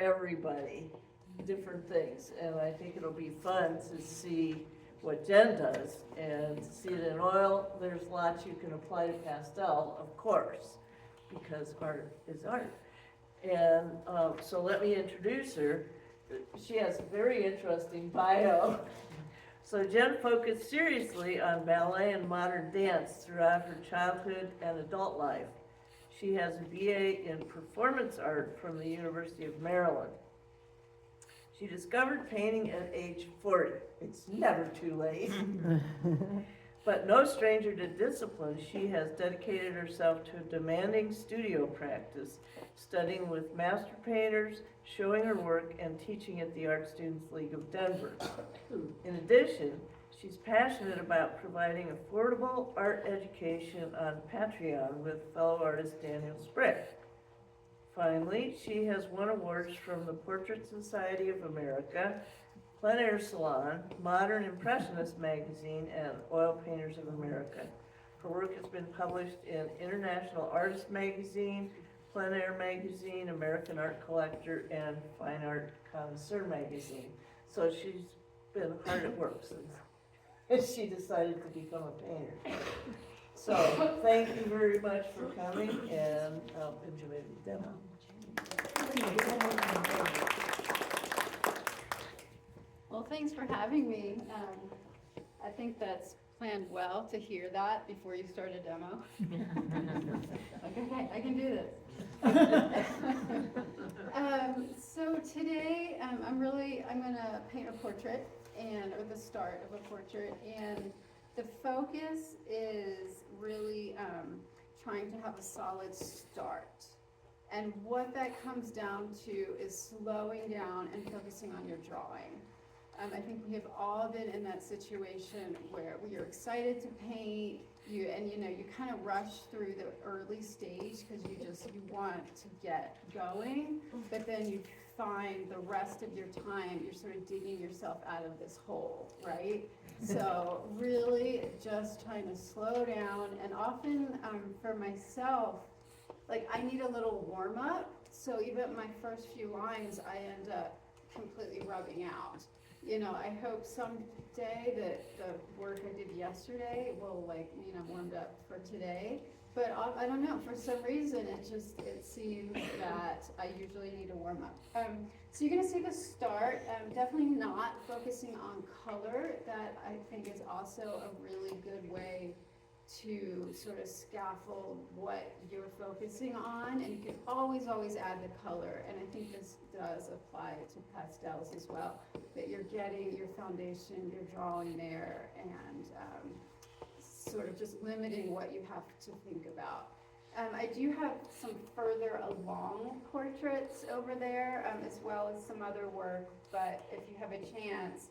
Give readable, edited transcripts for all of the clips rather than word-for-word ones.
everybody different things, and I think it'll be fun to see what Jen does, and to see it in oil. There's lots you can apply to pastel, of course, because art is art. And so let me introduce her. She has a very interesting bio. So Jen focused seriously on ballet and modern dance throughout her childhood and adult life. She has a BA in performance art from the University of Maryland. She discovered painting at age 40. It's never too late. But no stranger to discipline, she has dedicated herself to a demanding studio practice, studying with master painters, showing her work, and teaching at the Art Students League of Denver. In addition, she's passionate about providing affordable art education on Patreon with fellow artist Daniel Sprague. Finally, she has won awards from the Portrait Society of America, Plein Air Salon, Modern Impressionist Magazine, and Oil Painters of America. Her work has been published in International Artist Magazine, Plein Air Magazine, American Art Collector, and Fine Art Connoisseur Magazine. So she's been hard at work since she decided to become a painter. So thank you very much for coming, and I'll enjoy the demo. Well, thanks for having me. I think that's planned well to hear that before you start a demo. Okay, I can do this. So today I'm going to paint a portrait, or the start of a portrait, and the focus is really trying to have a solid start. And what that comes down to is slowing down and focusing on your drawing. I think we have all been in that situation where you're excited to paint, you kind of rush through the early stage because you want to get going, but then you find the rest of your time you're sort of digging yourself out of this hole, right? So really just trying to slow down, and often for myself, like I need a little warm up, so even my first few lines I end up completely rubbing out. I hope someday that the work I did yesterday will warmed up for today. But I don't know, for some reason it seems that I usually need to warm up. So you're gonna see the start, definitely not focusing on color. That I think is also a really good way to sort of scaffold what you're focusing on, and you can always add the color, and I think this does apply to pastels as well, that you're getting your foundation, you're drawing there, and sort of just limiting what you have to think about. I do have some further along portraits over there, as well as some other work, but if you have a chance,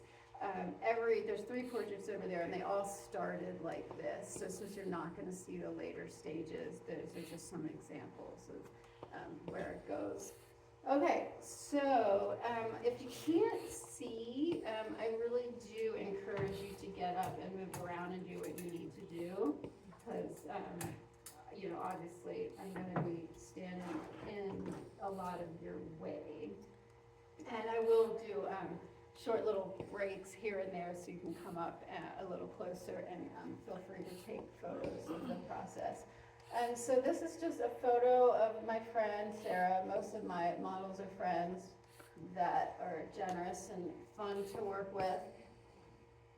there's 3 portraits over there, and they all started like this. So since you're not going to see the later stages, there's just some examples of where it goes. Okay, so if you can't see, I really do encourage you to get up and move around and do what you need to do, because obviously I'm going to be standing in a lot of your way, and I will do short little breaks here and there so you can come up a little closer, and feel free to take photos of the process. And so this is just a photo of my friend Sarah. Most of my models are friends that are generous and fun to work with.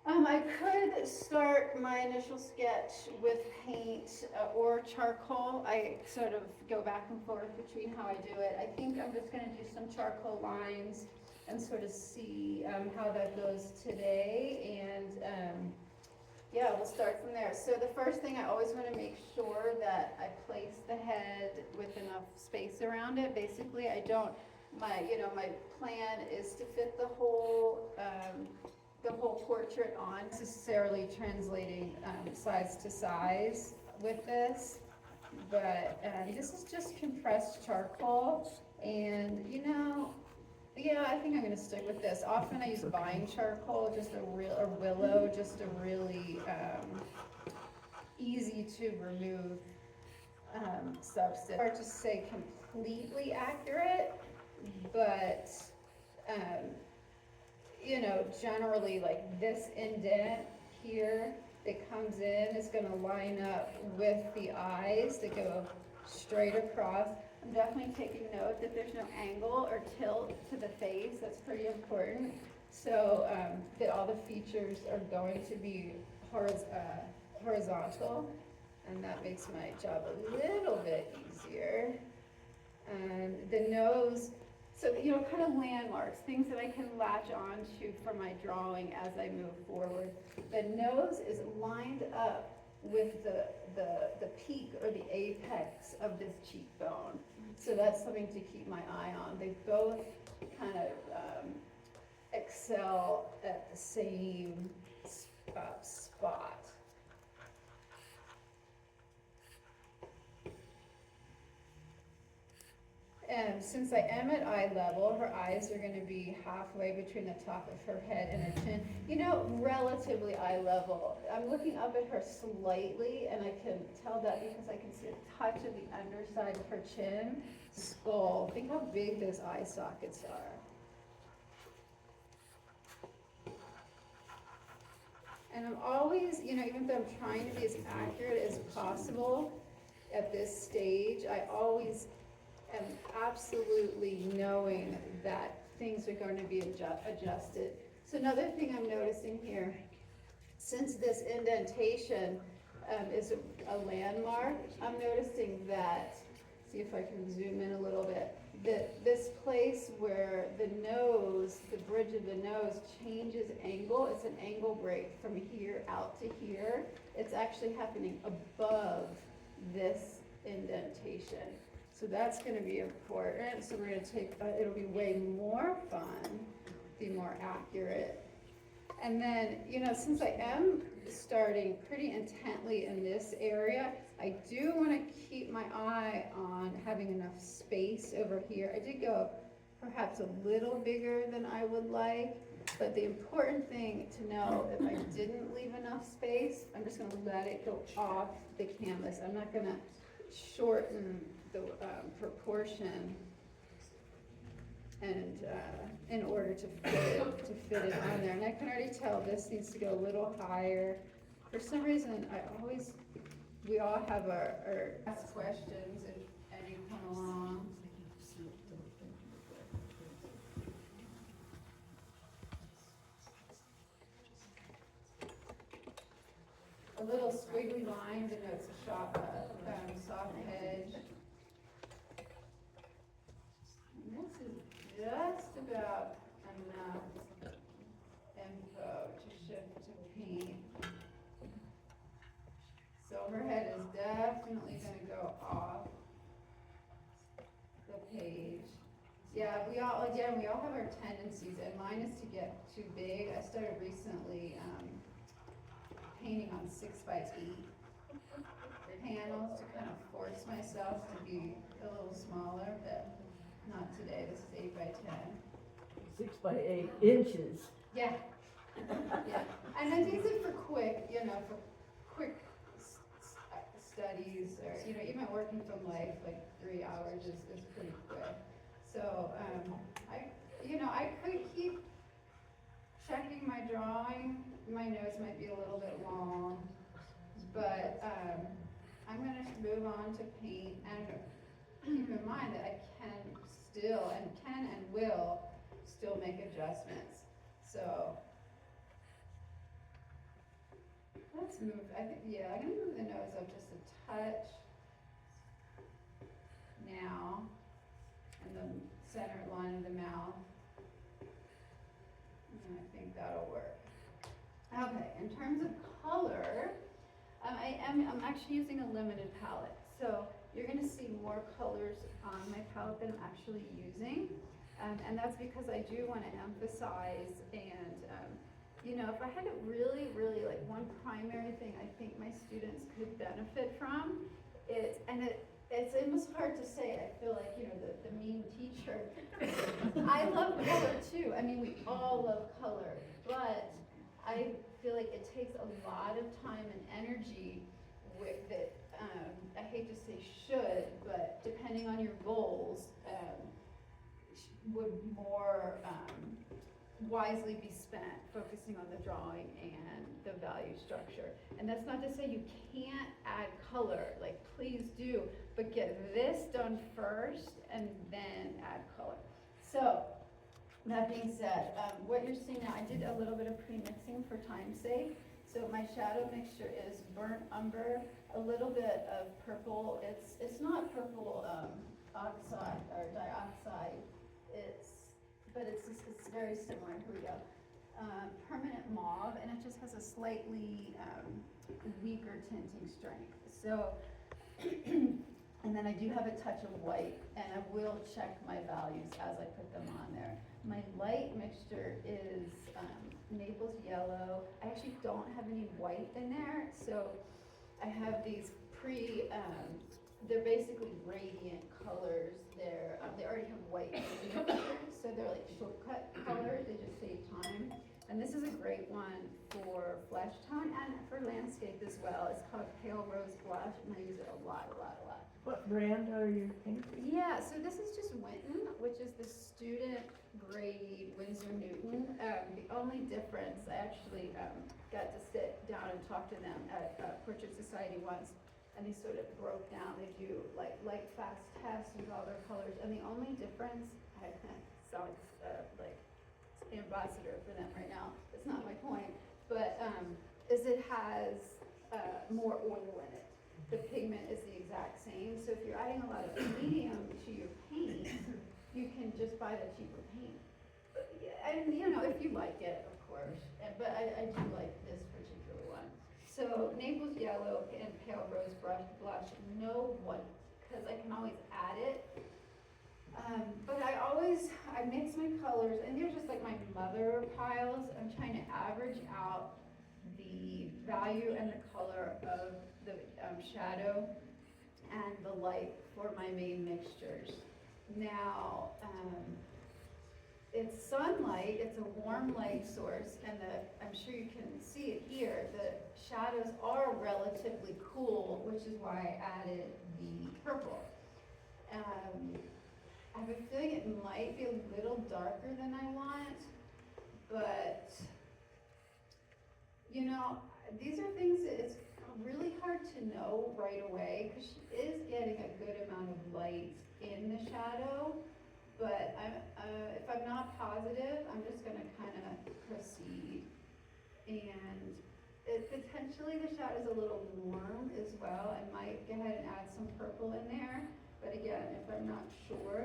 I could start my initial sketch with paint or charcoal. I sort of go back and forth between how I do it. I think I'm just going to do some charcoal lines and sort of see how that goes today, and yeah, we'll start from there. So the first thing, I always want to make sure that I place the head with enough space around it. Basically, my plan is to fit the whole portrait on, necessarily translating size to size with this, but this is just compressed charcoal, and yeah, I think I'm going to stick with this. Often I use vine charcoal, just a willow, just a really easy to remove substance. Hard to say completely accurate, but, you know, generally like this indent here that comes in is gonna line up with the eyes that go straight across. I'm definitely taking note that there's no angle or tilt to the face, that's pretty important. So, that all the features are going to be horizontal, and that makes my job a little bit easier. The nose, so, you know, kind of landmarks, things that I can latch on to for my drawing as I move forward. The nose is lined up with the peak or the apex of this cheekbone. So that's something to keep my eye on. They both kind of excel at the same spot. And since I am at eye level, her eyes are gonna be halfway between the top of her head and her chin. You know, relatively eye level. I'm looking up at her slightly, and I can tell that because I can see a touch of the underside of her chin, skull. Think how big those eye sockets are. And I'm always, you know, even though I'm trying to be as accurate as possible at this stage, I always am absolutely knowing that things are going to be adjusted. So another thing I'm noticing here, since this indentation is a landmark, I'm noticing that, see if I can zoom in a little bit, that this place where the nose, the bridge of the nose changes angle, it's an angle break from here out to here. It's actually happening above this indentation. So that's gonna be important, so we're gonna take, it'll be way more fun, be more accurate. And then, you know, since I am starting pretty intently in this area, I do wanna keep my eye on having enough space over here. I did go perhaps a little bigger than I would like, but the important thing to know, if I didn't leave enough space, I'm just gonna let it go off the canvas. I'm not gonna shorten the proportion and in order to fit it on there. And I can already tell this needs to go a little higher. For some reason, we all have our ask questions and you come along. A little squiggly line denotes a soft edge. And this is just about enough info to shift to paint. So her head is definitely gonna go off the page. Yeah, we all have our tendencies, and mine is to get too big. I started recently painting on 6x8 panels to kind of force myself to be a little smaller, but not today. This is 8x10. 6 by 8 inches. Yeah. Yeah. And I use it for quick, for quick studies, or, even working from like 3 hours is pretty quick. So, I could keep checking my drawing. My nose might be a little bit long, but I'm going to move on to paint, and keep in mind that I can and will still make adjustments. So let's move, I'm going to move the nose up just a touch now, and the center line of the mouth. And I think that'll work. Okay, in terms of color, I'm actually using a limited palette. So you're gonna see more colors on my palette than I'm actually using. And that's because I do wanna emphasize and, if I had to really, like one primary thing I think my students could benefit from, it's almost hard to say, I feel like, the mean teacher. I love color too. I mean, we all love color, but I feel like it takes a lot of time and energy with it. I hate to say should, but depending on your goals, would more wisely be spent focusing on the drawing and the value structure. And that's not to say you can't add color, like please do, but get this done first and then add color. So, that being said, what you're seeing now, I did a little bit of pre-mixing for time's sake. So my shadow mixture is burnt umber, a little bit of purple. It's not purple oxide or dioxide. But it's very similar. Here we go. Permanent mauve, and it just has a slightly weaker tinting strength. So, and then I do have a touch of white, and I will check my values as I put them on there. My light mixture is Naples yellow. I actually don't have any white in there, so I have these they're basically radiant colors. They already have white mixtures, so they're like shortcut colors, they just save time. And this is a great one for flesh tone and for landscape as well. It's called Pale Rose Blush, and I use it a lot. What brand are you painting? Yeah, so this is just Winton, which is the student grade Winsor Newton. The only difference, I actually got to sit down and talk to them at Portrait Society once, and they sort of broke down. They do like light fast tests with all their colors, and the only difference, I sound like ambassador for them right now. It's not my point, but is it has more oil in it. The pigment is the exact same, so if you're adding a lot of medium to your paint, you can just buy the cheaper paint. And if you like it, of course, but I do like this particular one. So Naples yellow and Pale Rose blush, no white, because I can always add it. But I mix my colors, and they're just like my mother piles. I'm trying to average out the value and the color of the shadow and the light for my main mixtures. Now, it's sunlight, it's a warm light source, and I'm sure you can see it here, the shadows are relatively cool, which is why I added the purple. I have a feeling it might be a little darker than I want, but these are things that it's really hard to know right away, because she is getting a good amount of light in the shadow, but if I'm not positive, I'm just going to kind of proceed. And potentially the shadow's a little warm as well. I might go ahead and add some purple in there, but again, if I'm not sure,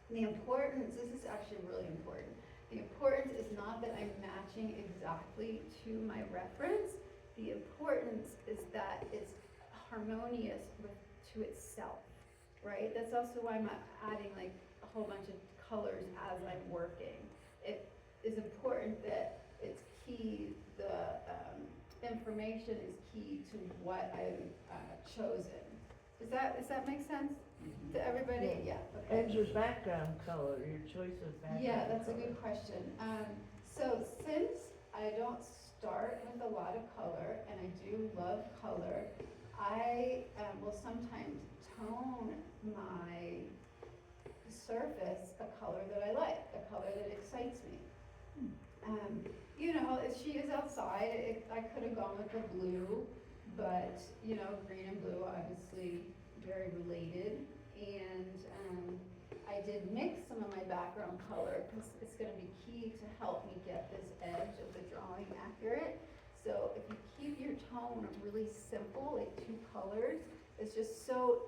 the importance, this is actually really important, the importance is not that I'm matching exactly to my reference. The importance is that it's harmonious to itself, right? That's also why I'm adding like a whole bunch of colors as I'm working. It is important that it's key, the information is key to what I've chosen. Does that make sense to everybody? Yeah, okay. And your background color, your choice of background Yeah, that's a color. good question. So since I don't start with a lot of color, and I do love color, I will sometimes tone my surface a color that I like, a color that excites me. If she is outside, I could have gone with the blue, but green and blue obviously very related. And I did mix some of my background color because it's going to be key to help me get this edge of the drawing accurate. So if you keep your tone really simple, like 2 colors, it's just so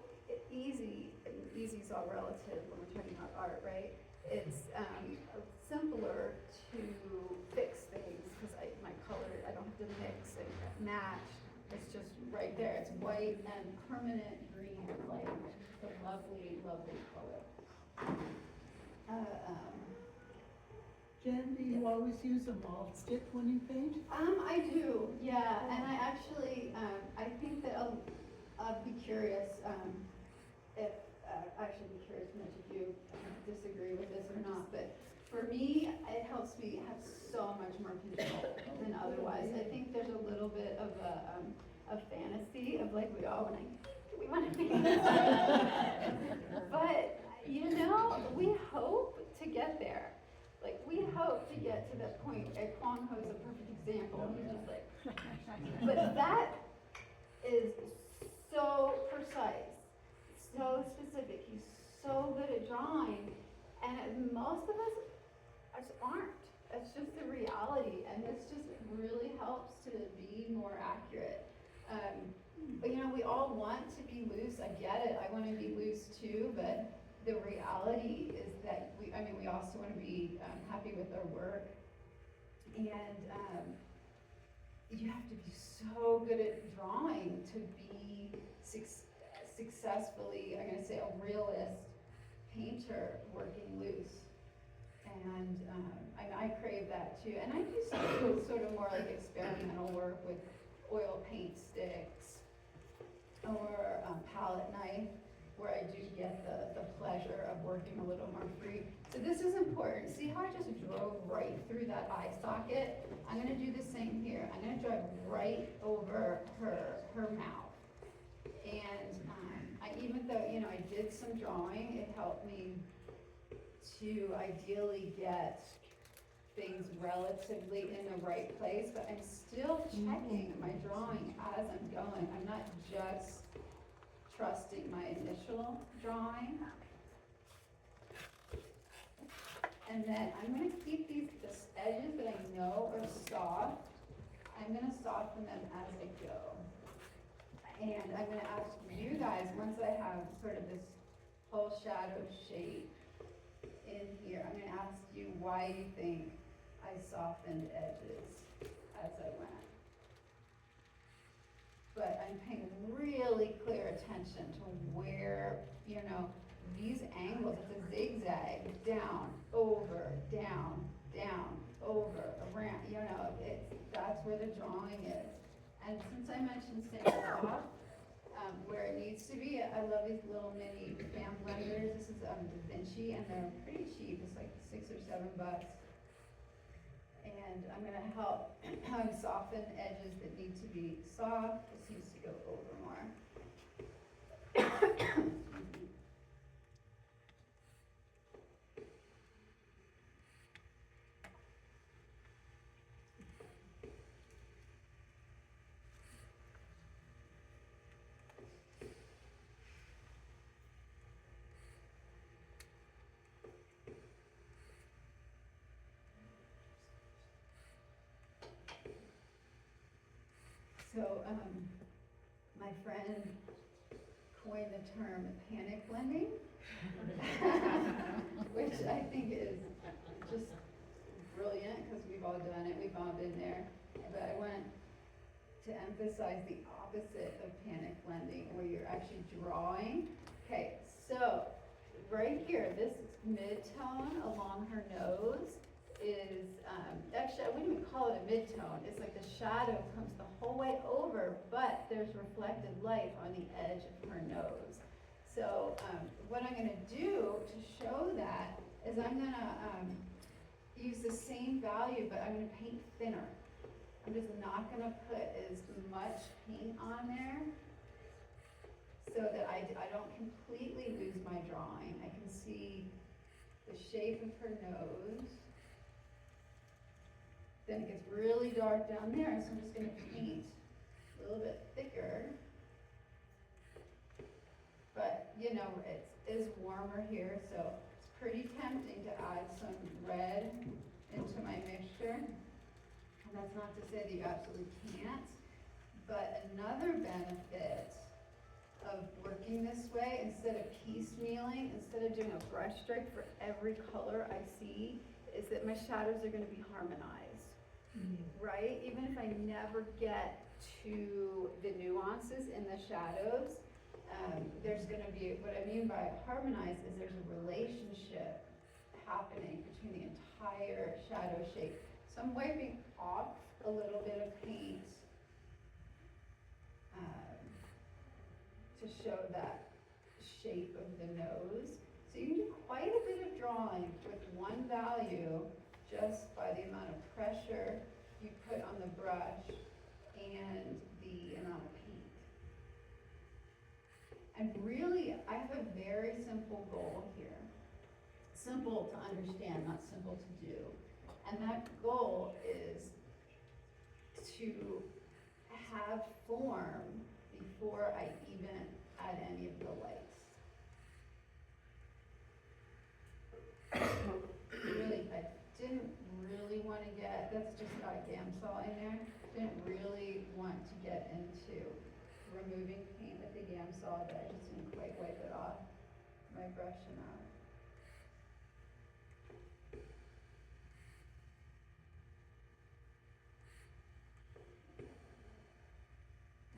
easy. I mean, easy is all relative when we're talking about art, right? It's simpler to fix things because my color, I don't have to mix and match. It's just right there. It's white and permanent green light. It's a lovely, lovely color. Jen, do you always use a malt stick when you paint? I do, yeah, and I actually, I think that I'll be curious, if, I should be curious much if you disagree with this or not, but for me, it helps me have so much more control than otherwise. I think there's a little bit of a fantasy of like, we want to paint. But, we hope to get there. Like, we hope to get to that point, and Kwong Ho's a perfect example, he's just like, but that is so precise, so specific, he's so good at drawing, and most of us just aren't. That's just the reality, and this just really helps to be more accurate. But you know, we all want to be loose, I get it, I wanna be loose too, but the reality is that we also wanna be happy with our work. And you have to be so good at drawing to be successfully, I'm gonna say, a realist painter working loose. And I crave that too. And I do some sort of more like experimental work with oil paint sticks or palette knife, where I do get the pleasure of working a little more free. So this is important. See how I just drove right through that eye socket? I'm gonna do the same here. I'm gonna drive right over her mouth. And even though, you know, I did some drawing, it helped me to ideally get things relatively in the right place, but I'm still checking my drawing as I'm going. I'm not just trusting my initial drawing. And then I'm gonna keep these edges that I know are soft, I'm gonna soften them as I go. And I'm gonna ask you guys, once I have sort of this whole shadow shape in here, I'm gonna ask you why you think I softened edges as I went. But I'm paying really clear attention to where, you know, these angles, it's a zigzag, down, over, down, over, around, you know, that's where the drawing is. And since I mentioned staying off, where it needs to be, I love these little mini fan blenders. This is Da Vinci, and they're pretty cheap. It's like $6 or $7. And I'm gonna help soften edges that need to be soft. This needs to go over more. Excuse me. So, my friend coined the term panic blending, which I think is just brilliant, because we've all done it, we've all been there. But I want to emphasize the opposite of panic blending, where you're actually drawing. Okay, so right here, this mid-tone along her nose is, actually, I wouldn't even call it a mid-tone. It's like the shadow comes the whole way over, but there's reflected light on the edge of her nose. So what I'm gonna do to show that is I'm gonna use the same value, but I'm gonna paint thinner. I'm just not gonna put as much paint on there so that I don't completely lose my drawing. I can see the shape of her nose. Then it gets really dark down there, so I'm just gonna paint a little bit thicker. But, you know, it is warmer here, so it's pretty tempting to add some red into my mixture. And that's not to say that you absolutely can't, but another benefit of working this way, instead of piecemealing, instead of doing a brush stroke for every color I see, is that my shadows are gonna be harmonized. Right? Even if I never get to the nuances in the shadows, there's going to be, what I mean by harmonized is there's a relationship happening between the entire shadow shape. So I'm wiping off a little bit of paint to show that shape of the nose. So you can do quite a bit of drawing with one value just by the amount of pressure you put on the brush and the amount of paint. And really, I have a very simple goal here. simple to understand, not simple to do. And that goal is to have form before I even add any of the lights. Really, I didn't really want to get, that's just got a Gamsol in there, didn't really want to get into removing paint with the Gamsol, but I just didn't quite wipe it off my brush enough.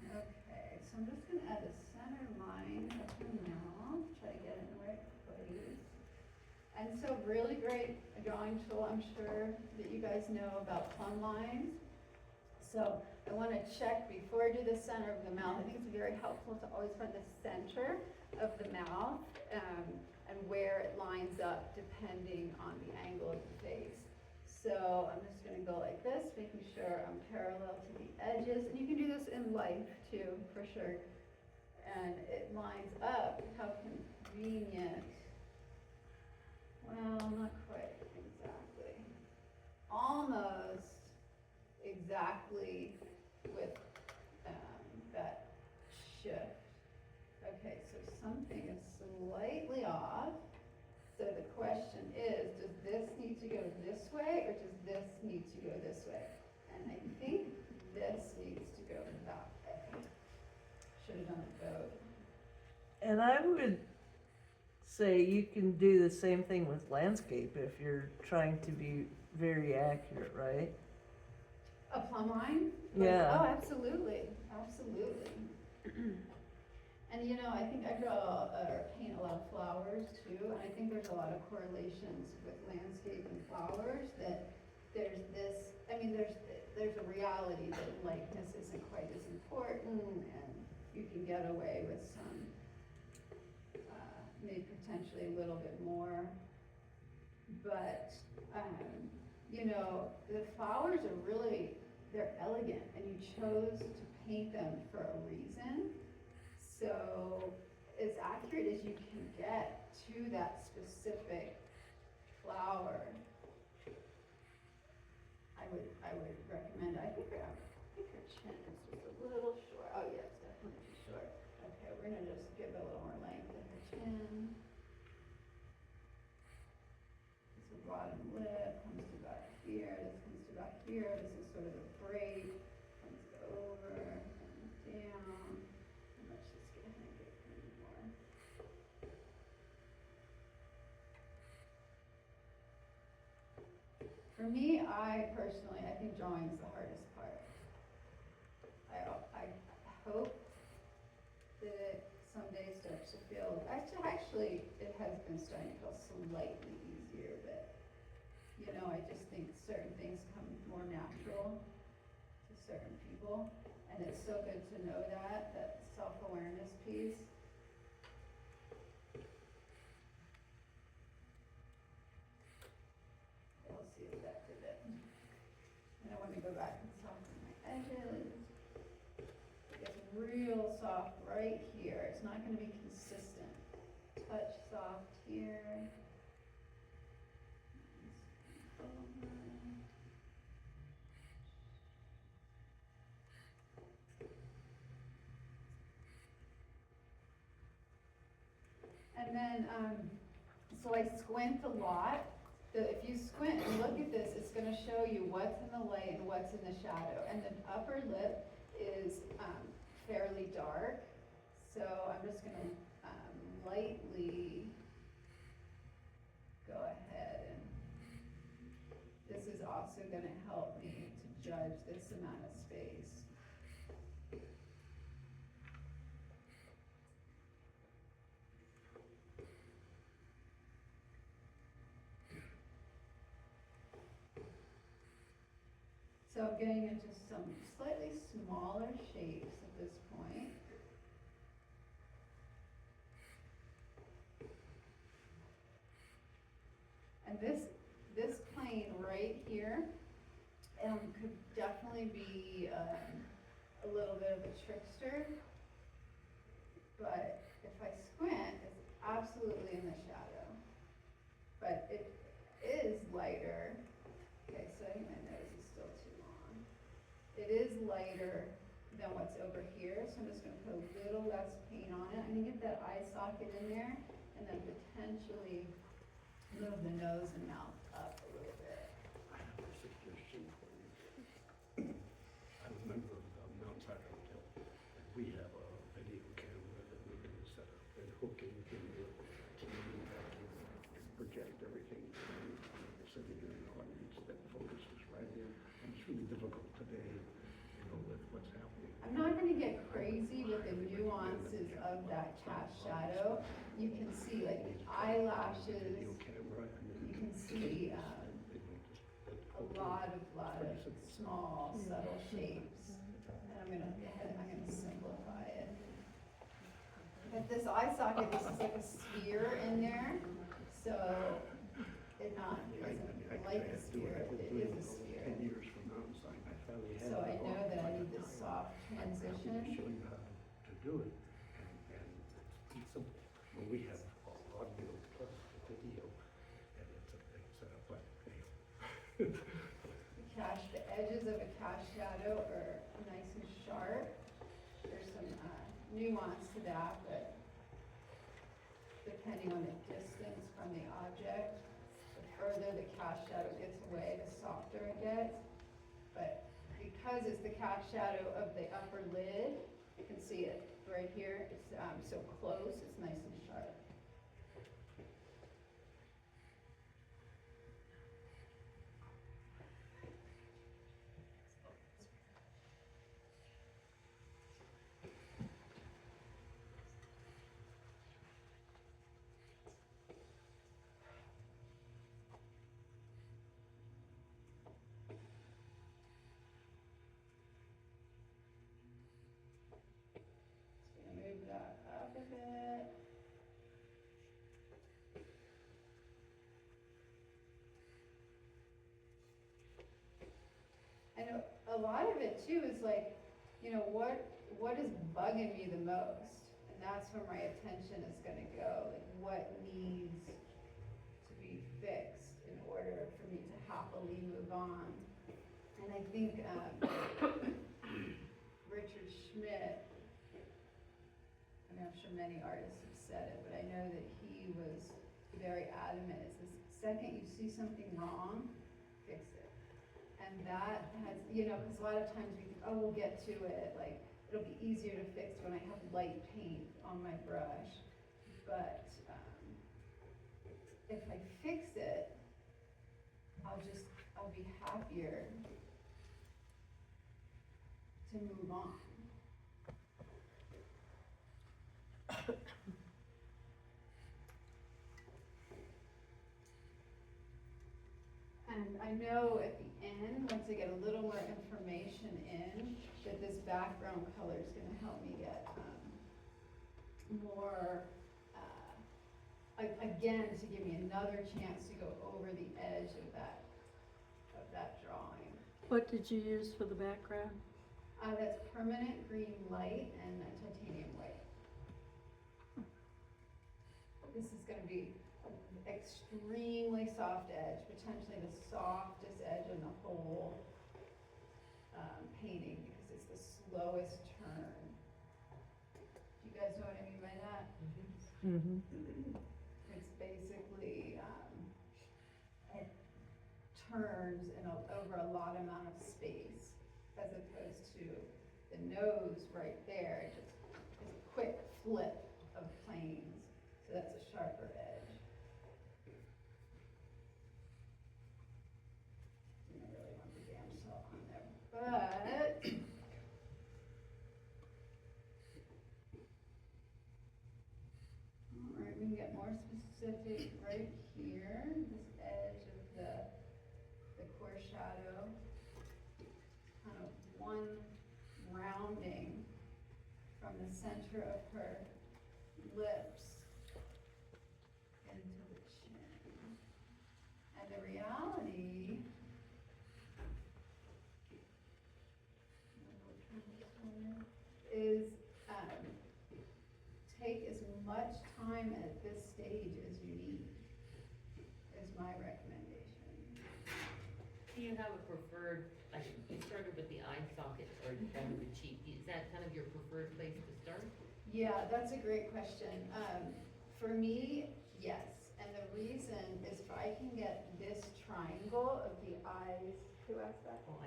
Okay, so I'm just gonna add the center line of the mouth, try to get it in the right place. And so really great drawing tool, I'm sure that you guys know about plumb lines. So I want to check before I do the center of the mouth. I think it's very helpful to always find the center of the mouth and where it lines up depending on the angle of the face. So I'm just going to go like this, making sure I'm parallel to the edges. And you can do this in life too, for sure. And it lines up. How convenient. Well, not quite exactly. Almost exactly with that shift. Okay, so something is slightly off. So the question is, does this need to go this way or does this need to go this way? And I think this needs to go that way. Should have done it both. And I would say you can do the same thing with landscape if you're trying to be very accurate, right? A plumb line? Like, Yeah. oh, absolutely, absolutely. And you know, I think I draw or paint a lot of flowers too, and I think there's a lot of correlations with landscape and flowers that there's this, I mean, there's a reality that lightness isn't quite as important and you can get away with some, maybe potentially a little bit more. But, you know, the flowers are really, they're elegant and you chose to paint them for a reason. So as accurate as you can get to that specific flower, I would recommend, I think her chin is just a little short. Oh yeah, it's definitely too short. Okay, we're gonna just give a little more length in her chin. This is bottom lip, comes to about here, this comes to about here, this is sort of a break, comes over and down. And let's just get ahead and get one more. For me, I personally, I think drawing is the hardest part. I hope that it someday starts to feel, actually, it has been starting to feel slightly easier, but, you know, I just think certain things come more natural to certain people, and it's so good to know that self-awareness piece. We'll see if that did it. And I want to go back and soften my edges. It's real soft right here. It's not going to be consistent. Touch soft here. And then, so I squint a lot. If you squint and look at this, it's going to show you what's in the light and what's in the shadow. And the upper lip is fairly dark. So I'm just going to lightly go ahead, and this is also going to help me to judge this amount of space. So I'm getting into some slightly smaller shapes at this point. And this plane right here could definitely be a little bit of a trickster, but if I squint, it's absolutely in the shadow. but it is lighter. Okay, so I think my nose is still too long. It is lighter than what's over here, so I'm just gonna put a little less paint on it. I'm gonna get that eye socket in there, and then potentially move the nose and mouth up a little bit. I have a suggestion for you. I remember Mount Sinai Hotel, and we have a video camera that we're going to set up and hook into the TV back here and project everything. And you're sitting in an audience that focuses right in. And it's really difficult today, you know, with what's happening. I'm not gonna get crazy with the nuances of that cast shadow. You can see like the eyelashes, Video camera and then you can see a lot of small subtle shapes. And I'm gonna simplify it. But this eye socket, this is like a sphere in there, so it doesn't like a sphere, it is a sphere. 10 years from now, I finally had. So I know that I need this soft transition. Show you how to do it, and it's simple. When we have audio plus video, and it's a big setup, but The edges of a cast shadow are nice and sharp. There's some nuance to that, but depending on the distance from the object, the further the cast shadow gets away, the softer it gets. But because it's the cast shadow of the upper lid, you can see it right here. It's so close, it's nice and sharp. Just gonna move that up a bit. I know a lot of it too is like, you know, what is bugging me the most? And that's where my attention is gonna go, like what needs to be fixed in order for me to happily move on. And I think Richard Schmidt, I mean, I'm sure many artists have said it, but I know that he was very adamant. It's the second you see something wrong, fix it. And that has, you know, because a lot of times we think, oh, we'll get to it, like, it'll be easier to fix when I have light paint on my brush. But if I fix it, I'll be happier to move on. And I know at the end, once I get a little more information in, that this background color is gonna help me get more, again, to give me another chance to go over the edge of that drawing. What did you use for the background? That's permanent green light and titanium white. This is gonna be an extremely soft edge, potentially the softest edge in the whole painting, because it's the slowest turn. Do you guys know what I mean by that? Mm-hmm. It's basically, it turns over a lot amount of space, as opposed to the nose right there, it just is a quick flip of planes, so that's a sharper edge. Didn't really want the damn salt on there, but all right, we can get more specific right here, this edge of the core shadow, kind of one rounding from the center of her lips into the chin. And the reality is take as much time at this stage as you need. Do you have a preferred, like, you started with the eye socket, or you started with cheek, is that kind of your preferred place to start? Yeah, that's a great question. For me, yes, and the reason is if I can get this triangle of the eyes, who asked that? Oh,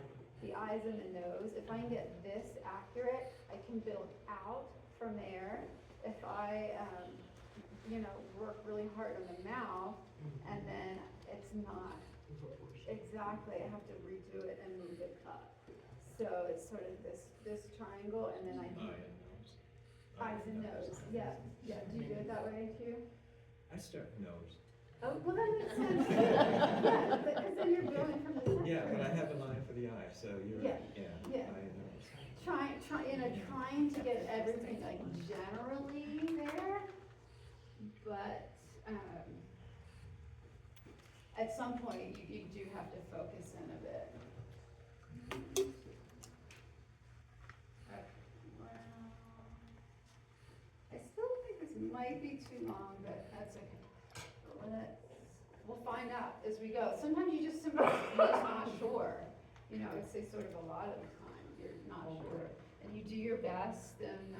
The eyes and the nose, if I can get this accurate, I can build out from there. If I, work really hard on the mouth, and then it's not exactly, I have to redo it and move it up. So it's sort of this triangle, and then I can, eyes and nose, yeah, do you do it that way too? I start nose. Oh, well, that makes sense, yeah, because then you're building from the center. Yeah, but I have a line for the eye, so you're Yeah, right, yeah. eye and nose. Trying to get everything like generally there, but, at some point, you do have to focus in a bit. Well, I still think this might be too long, but that's okay. We'll find out as we go. Sometimes you're just not sure. I'd say sort of a lot of the time, you're not sure. And you do your best, and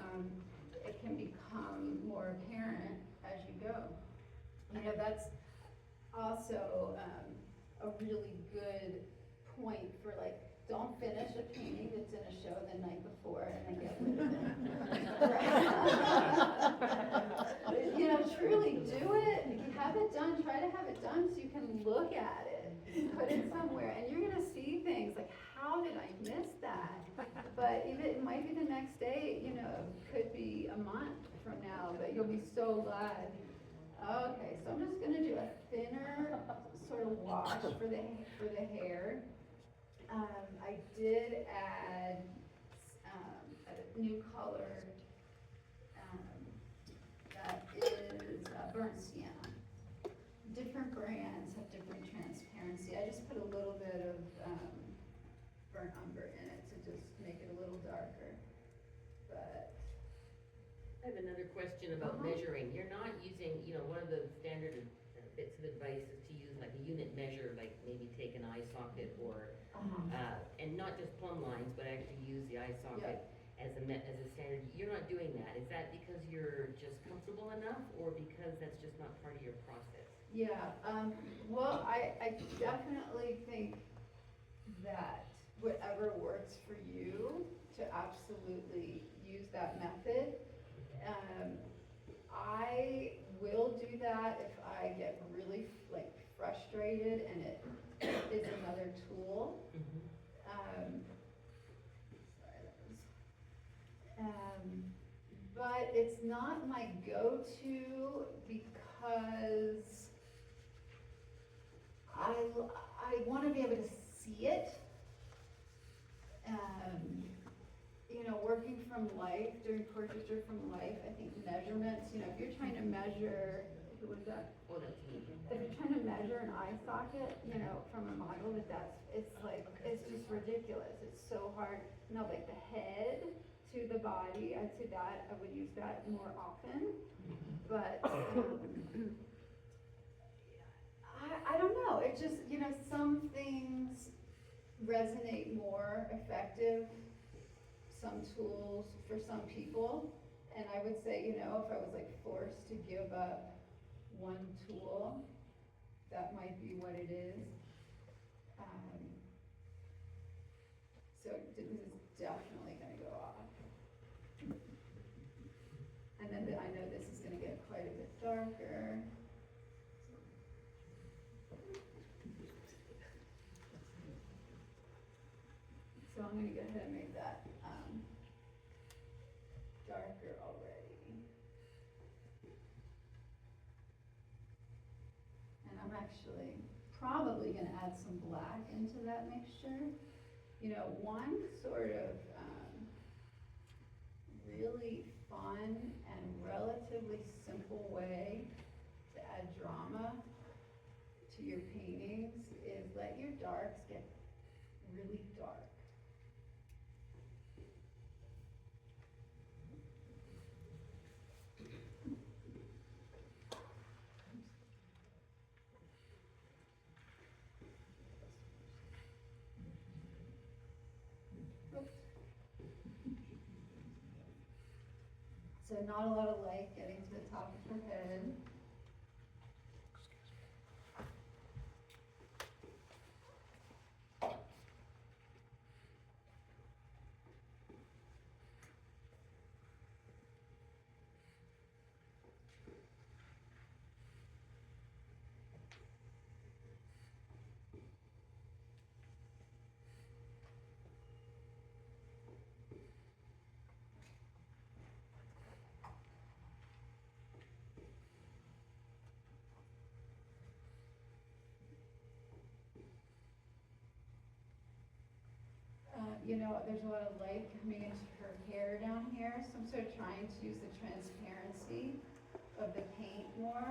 it can become more apparent as you go. That's also a really good point for like, don't finish a painting that's in a show the night before and then get rid of it. Truly do it. Have it done. Try to have it done so you can look at it, put it somewhere, and you're gonna see things like, how did I miss that? But it might be the next day. Could be a month from now, but you'll be so glad. Okay, so I'm just gonna do a thinner sort of wash for the hair. I did add a new color that is burnt sienna. Different brands have different transparency. I just put a little bit of burnt umber in it to just make it a little darker. But I have another question about measuring. You're not using, one of the standard bits of advice is to use like a unit measure, like maybe take an eye socket or, and not just plumb lines, but actually use the eye socket as a standard. You're not doing that. Is that because you're just comfortable enough, or because that's just not part of your process? yeah, well, I definitely think that whatever works for you, to absolutely use that method. I will do that if I get really frustrated and it is another tool. But it's not my go-to because I want to be able to see it. Working from life, doing portraiture from life, I think measurements, if you're trying to measure, who was that? Oh, that's me. If you're trying to measure an eye socket, from a model, it's just ridiculous. It's so hard. No, like the head to the body, I'd say that, I would use that more often. But, I don't know, it just, some things resonate more effective, some tools for some people. And I would say, if I was forced to give up one tool, that might be what it is. So this is definitely gonna go off. And then I know this is gonna get quite a bit darker. So I'm gonna go ahead and make that darker already. And I'm actually probably gonna add some black into that mixture. One sort of really fun and relatively simple way to add drama to your paintings is let your darks get really dark. not a lot of light getting to the top of her head. There's a lot of light coming into her hair down here, so I'm sort of trying to use the transparency of the paint more.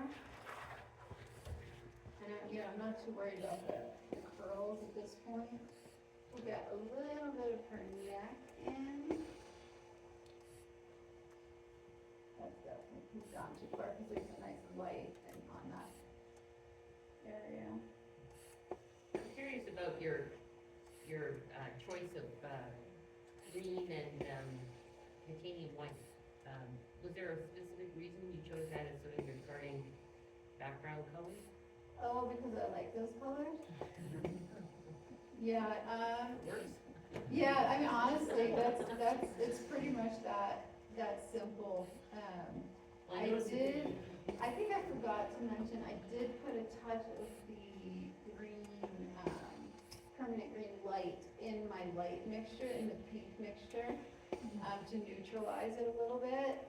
And I'm not too worried about the curls at this point. We'll get a little bit of her neck in. That's definitely gone too far because there's a nice light and on that area. I'm curious about your choice of green and titanium white. Was there a specific reason you chose that as sort of your starting background color? Oh, because I like those colors? Yeah, Works? yeah, I mean, honestly, it's pretty much that simple. Well, I noticed did, I think I forgot to mention, I did put a touch of the green, permanent green light in my light mixture, in the pink mixture, to neutralize it a little bit.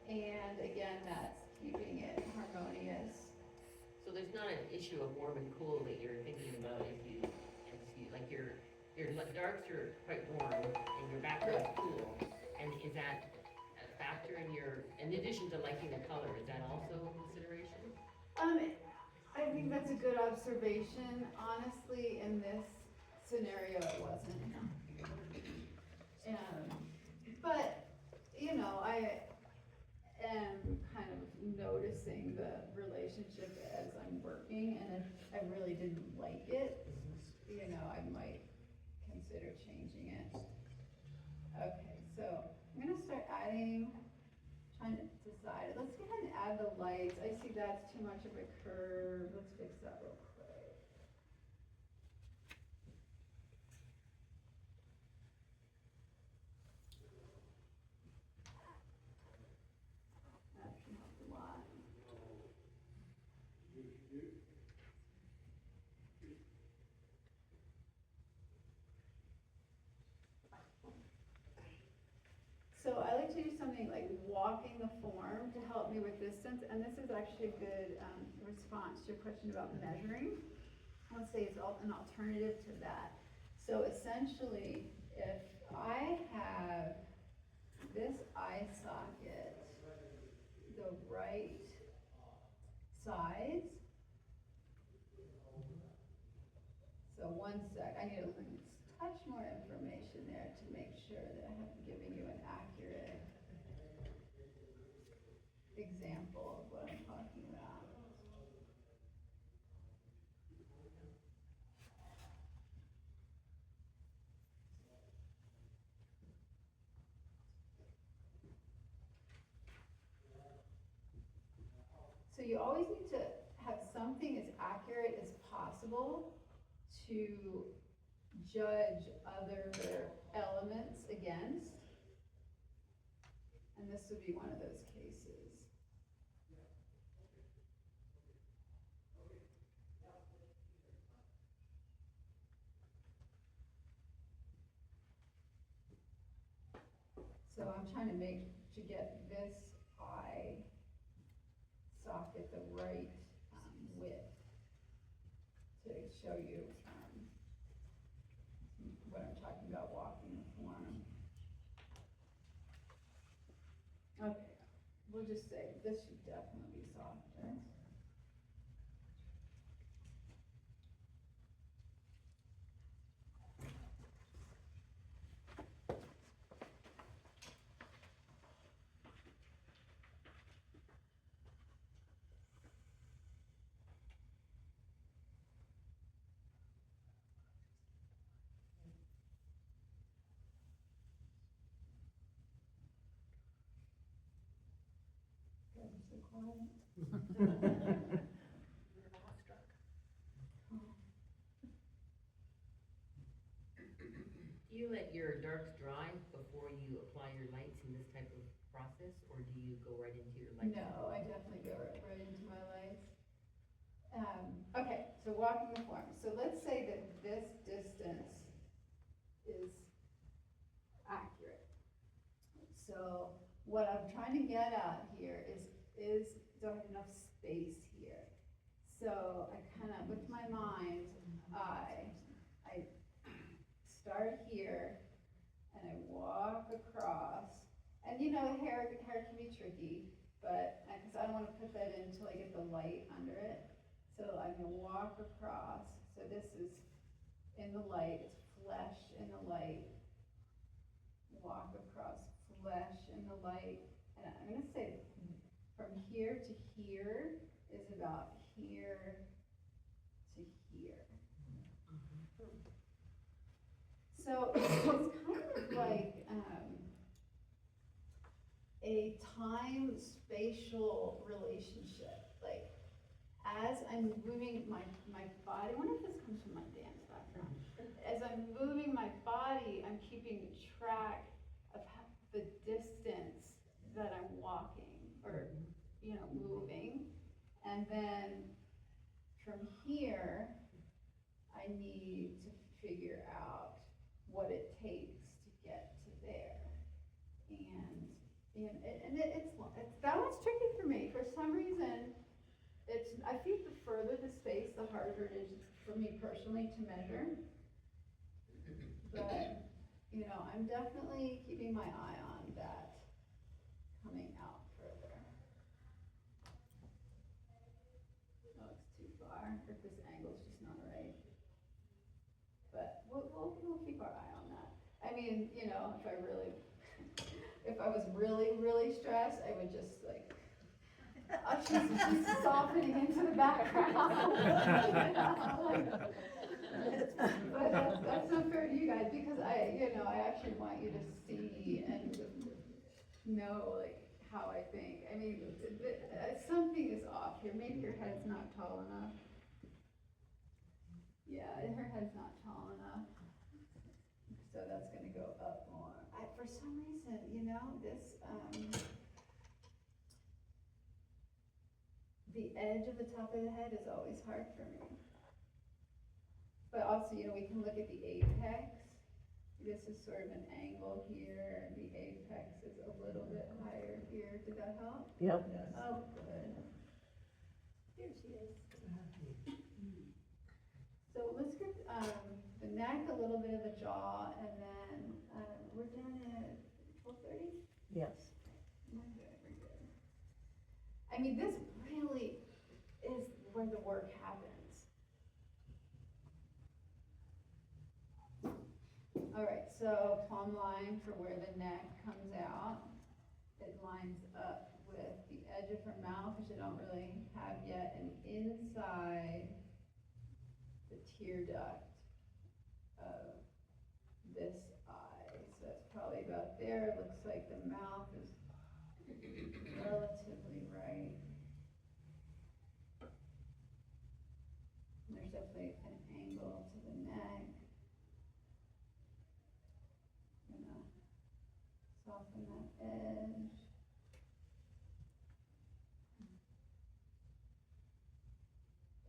And again, that's keeping it harmonious. So there's not an issue of warm and cool that you're thinking about if you like your darks are quite warm and your background's cool. And is that a factor in addition to liking the color, is that also a consideration? I think that's a good observation. Honestly, in this scenario, it wasn't. But, I am kind of noticing the relationship as I'm working, and if I really didn't like it, I might consider changing it. Okay, so I'm gonna start trying to decide. Let's go ahead and add the lights. I see that's too much of a curve. Let's fix that real quick. That should help a lot. So I like to do something like walking the form to help me with distance, and this is actually a good response to your question about measuring. Let's say it's an alternative to that. So essentially, if I have this eye socket the right size, so one sec, I need a touch more information there to make sure that I have given you an accurate example of what I'm talking about. So you always need to have something as accurate as possible to judge other elements against. And this would be one of those cases. So I'm trying to get this eye socket the right width to show you what I'm talking about walking the form. Okay, we'll just say this should definitely be softer. so quiet. Do you let your darks dry before you apply your lights in this type of process, or do you go right into your lights? No, I definitely go right into my lights. Okay, so walking the form. So let's say that this distance is accurate. So what I'm trying to get at here is do I have enough space here? So I kind of, with my mind, I start here and I walk across. And you know, hair can be tricky, but because I don't want to put that in until I get the light under it. So I'm gonna walk across. So this is in the light, it's flesh in the light. Walk across, flesh in the light. And I'm gonna say from here to here is about here to here. So it's kind of like a time-spatial relationship. Like, as I'm moving my body, I wonder if this comes from my dance background. As I'm moving my body, I'm keeping track of the distance that I'm walking or, you know, moving. And then from here, I need to figure out what it takes to get to there. And it's that one's tricky for me. For some reason, I think the further the space, the harder it is for me personally to measure. But, you know, I'm definitely keeping my eye on that coming out further. Oh, it's too far, if this angle's just not right. But we'll keep our eye on that. I mean, you know, if I was really stressed, I would just like, oh, she's softening into the background. But that's not fair to you guys, because I actually want you to see and know like how I think. I mean, something is off here. Maybe your head's not tall enough. Yeah, her head's not tall enough. So that's gonna go up more. For some reason, you know, this, the edge of the top of the head is always hard for me. But also, you know, we can look at the apex. This is sort of an angle here, and the apex is a little bit higher here. Did that help? Yep. Oh, good. Here she is. So let's get the neck, a little bit of the jaw, and then we're done at 12:30? Yes. We're good. I mean, this really is where the work happens. All right, so plumb line for where the neck comes out. It lines up with the edge of her mouth, which I don't really have yet, and inside the tear duct of this eye. So that's probably about there. It looks like the mouth is relatively right. And there's definitely an angle to the neck. I'm gonna soften that edge.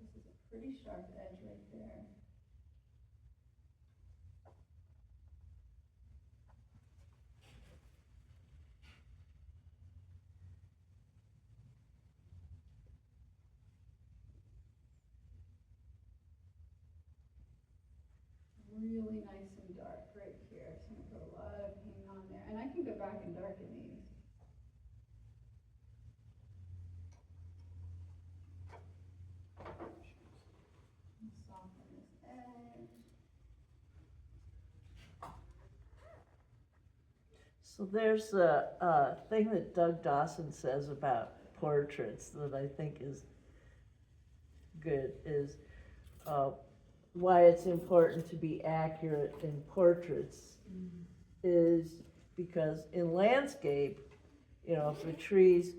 This is a pretty sharp edge right there. Really nice and dark right here. So I'm gonna put a lot of paint on there. And I can go back and darken these. And soften this edge. So there's a thing that Doug Dawson says about portraits that I think is good, is why it's important to be accurate in portraits is because in landscape, you know, if a tree's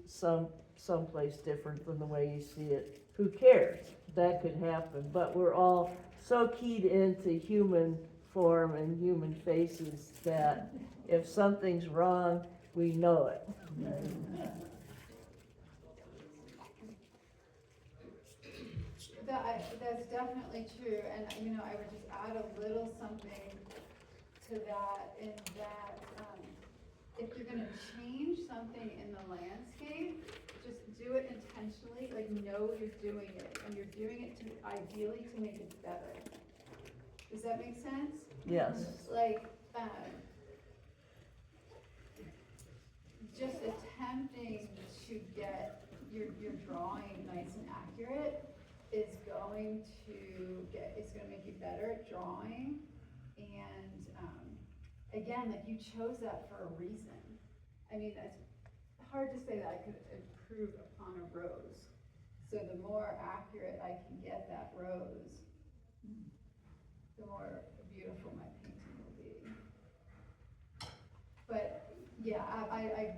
someplace different than the way you see it. Who cares? That could happen, but we're all so keyed into human form and human faces that if something's wrong, we know it. That's definitely true, and, I would just add a little something to that, in that, if you're gonna change something in the landscape, just do it intentionally, like, know you're doing it, and you're doing it to, ideally, to make it better. Does that make sense? Yes. Like, just attempting to get your drawing nice and accurate is going to make you better at drawing. And, again, like, you chose that for a reason. I mean, it's hard to say that I could improve upon a rose. So the more accurate I can get that rose, the more beautiful my painting will be. But, yeah, I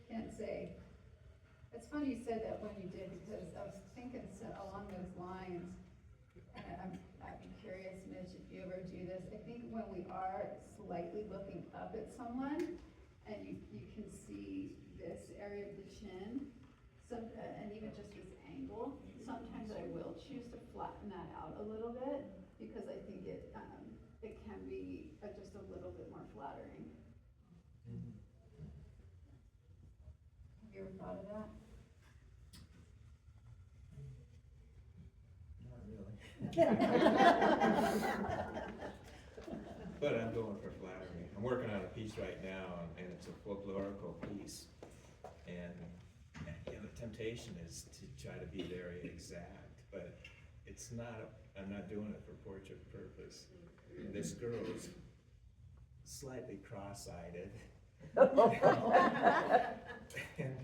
can't say. It's funny you said that when you did, because I was thinking along those lines, and I'm curious, Mitch, if you ever do this. I think when we are slightly looking up at someone, and you can see this area of the chin, and even just this angle, sometimes I will choose to flatten that out a little bit, because I think it can be just a little bit more flattering. Have you ever thought of that? Not really. But I'm going for flattery. I'm working on a piece right now, and it's a folklorical piece. And the temptation is to try to be very exact, but it's not, I'm not doing it for portrait purpose. And this girl is slightly cross-eyed. And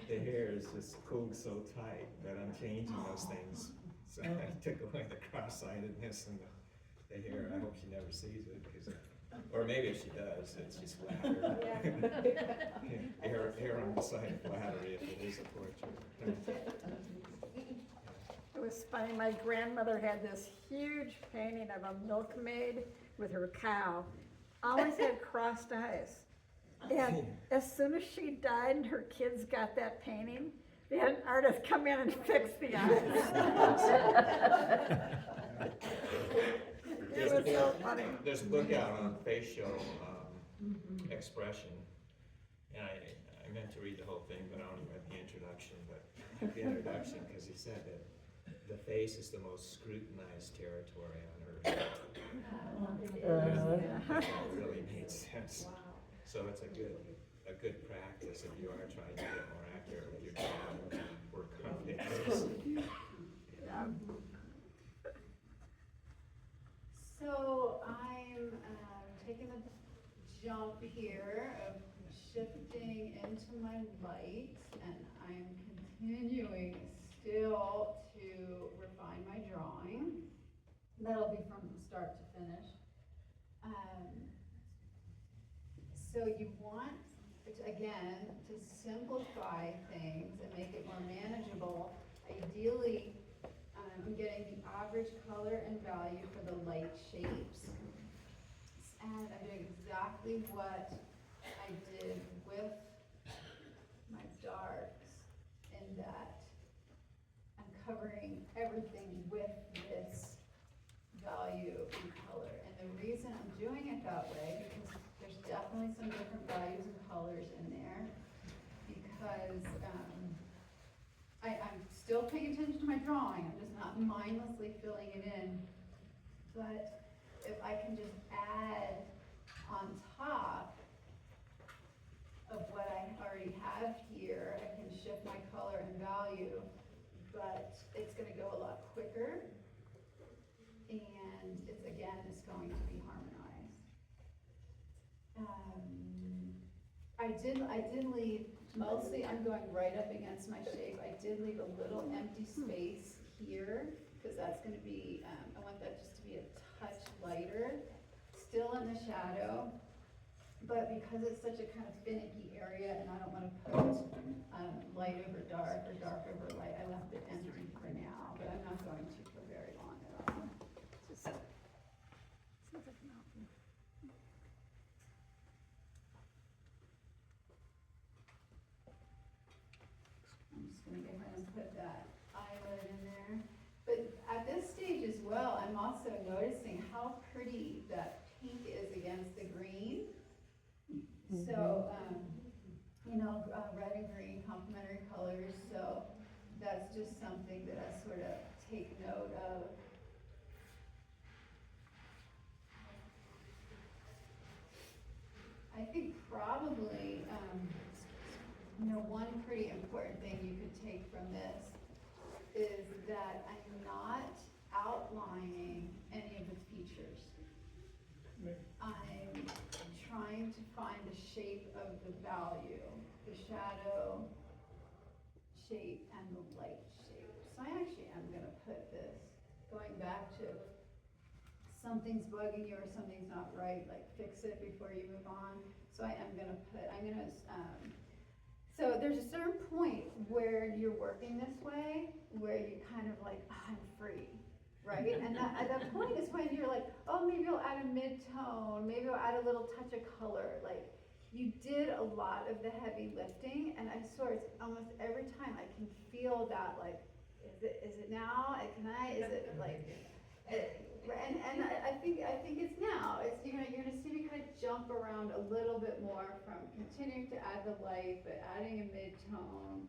the hair is just pulled so tight that I'm changing those things. So I took away the cross-eyedness and the hair. I hope she never sees it, or maybe if she does, it's just flattery. Hair on the side of flattery if it is a portrait. It was funny, my grandmother had this huge painting of a milkmaid with her cow, always had crossed eyes. And as soon as she died and her kids got that painting, they had an artist come in and fix the eyes. It was so funny. There's a book out on facial expression, and I meant to read the whole thing, but I only read the introduction. But the introduction, because he said that the face is the most scrutinized territory on earth. That really made sense. So it's a good practice if you are trying to get more accurate with your drawing, work on faces. So I'm taking the jump here of shifting into my light, and I'm continuing still to refine my drawing. That'll be from start to finish. So you want, again, to simplify things and make it more manageable. Ideally, I'm getting the average color and value for the light shapes. And I'm doing exactly what I did with my darks, in that I'm covering everything with this value and color. And the reason I'm doing it that way, because there's definitely some different values and colors in there, because I'm still paying attention to my drawing, I'm just not mindlessly filling it in. But if I can just add on top of what I already have here, I can shift my color and value, but it's gonna go a lot quicker, and it's going to be harmonized. I did leave, mostly I'm going right up against my shape. I did leave a little empty space here, because that's gonna be, I want that just to be a touch lighter, still in the shadow, But because it's such a kind of finicky area and I don't wanna put, light over dark or dark over light, I left it empty for now, but I'm not going to for very long at all. Just seems like an option. I'm just gonna go ahead and put that eyelid in there. But at this stage as well, I'm also noticing how pretty that pink is against the green. So, red and green complementary colors, so that's just something that I sort of take note of. I think probably, one pretty important thing you could take from this is that I'm not outlining any of the features. I'm trying to find the shape of the value, the shadow shape and the light shape. So I actually am gonna put this, going back to something's bugging you or something's not right, like fix it before you move on. So I am gonna put, so there's a certain point where you're working this way, where you kind of like, oh, I'm free, right? And that, at that point is when you're like, oh, maybe I'll add a mid-tone, maybe I'll add a little touch of color. Like, you did a lot of the heavy lifting, and I swear it's almost every time I can feel that, like, is it now? Is it like, and I think it's now. It's, you're gonna see me kind of jump around a little bit more from continuing to add the light, but adding a mid-tone,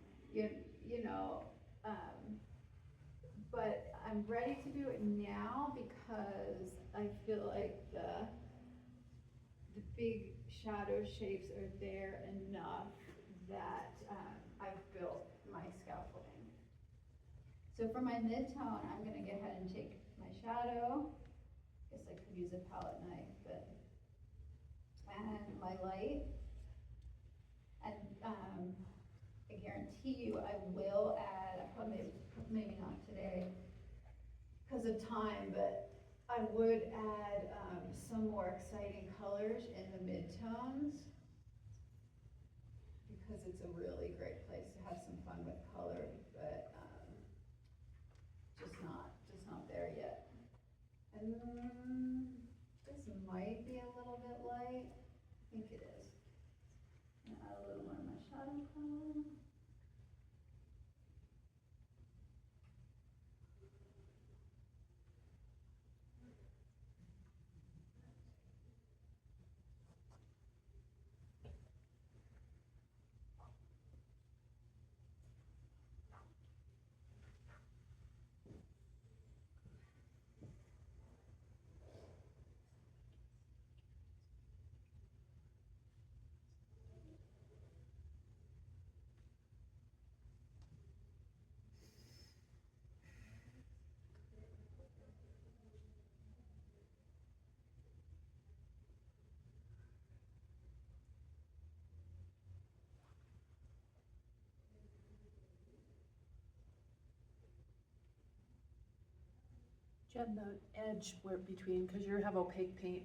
but I'm ready to do it now because I feel like the big shadow shapes are there enough that I've built my scaffolding. So for my mid-tone, I'm gonna go ahead and take my shadow, guess I could use a palette knife, but, and my light, and I guarantee you I will add, maybe not today because of time, but I would add some more exciting colors in the mid-tones because it's a really great place to have some fun with color, but just not there yet. And this might be a little bit light. I think it is. I'm gonna add a little more of my shadow color. Jen, the edge where between, because you have opaque paint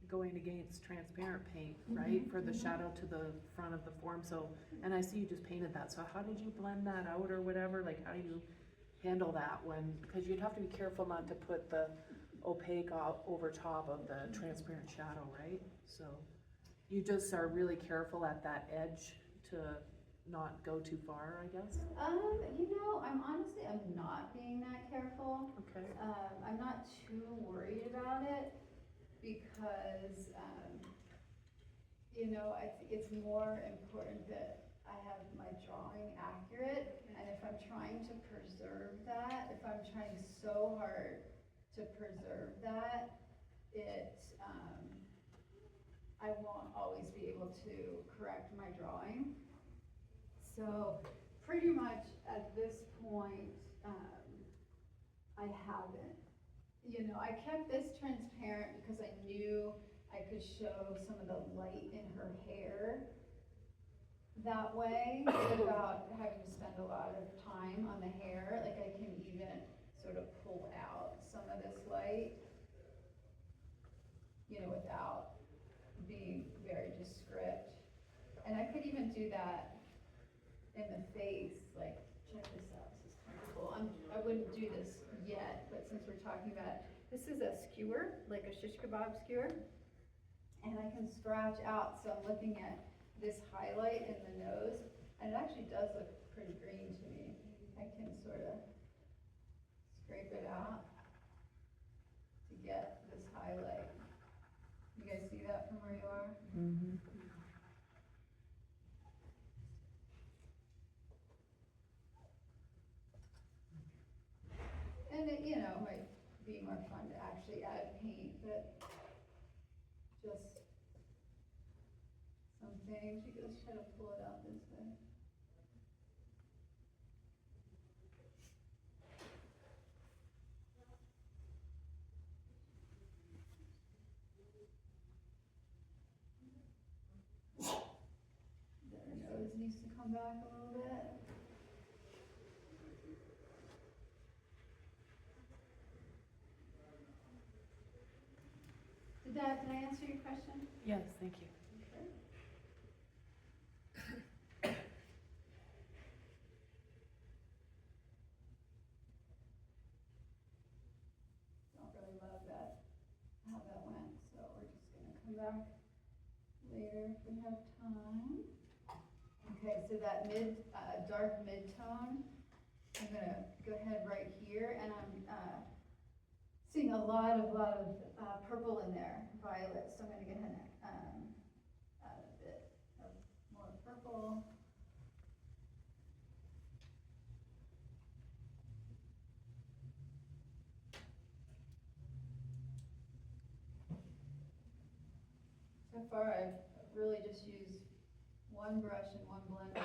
going against transparent paint, right? For the shadow to the front of the form, so, and I see you just painted that, so how did you blend that out or whatever? Like, how do you handle that when, because you'd have to be careful not to put the opaque over top of the transparent shadow, right? So, you just are really careful at that edge to not go too far, I guess? I'm not being that careful. Okay. I'm not too worried about it because, it's more important that I have my drawing accurate. And if I'm trying to preserve that, if I'm trying so hard to preserve that, I won't always be able to correct my drawing. So pretty much at this point, I haven't. I kept this transparent because I knew I could show some of the light in her hair that way without having to spend a lot of time on the hair. Like I can even sort of pull out some of this light, without being very descript. And I could even do that in the face, like, check this out, this is kind of cool. I wouldn't do this yet, but since we're talking about it, this is a skewer, like a shish kebab skewer. And I can scratch out, so I'm looking at this highlight in the nose, and it actually does look pretty green to me. I can sort of scrape it out to get this highlight. You guys see that from where you are? Mm-hmm. And it, might be more fun to actually add paint, but just some things, you can just try to pull it out this way. Their nose needs to come back a little bit. Did I answer your question? Yes, thank you. Don't really love that, how that went, so we're just gonna come back later if we have time. Okay, so that dark mid-tone, I'm gonna go ahead right here, and I'm, seeing a lot of purple in there, violet, so I'm gonna go ahead and, add a bit of more purple. So far, I've really just used one brush and one blender.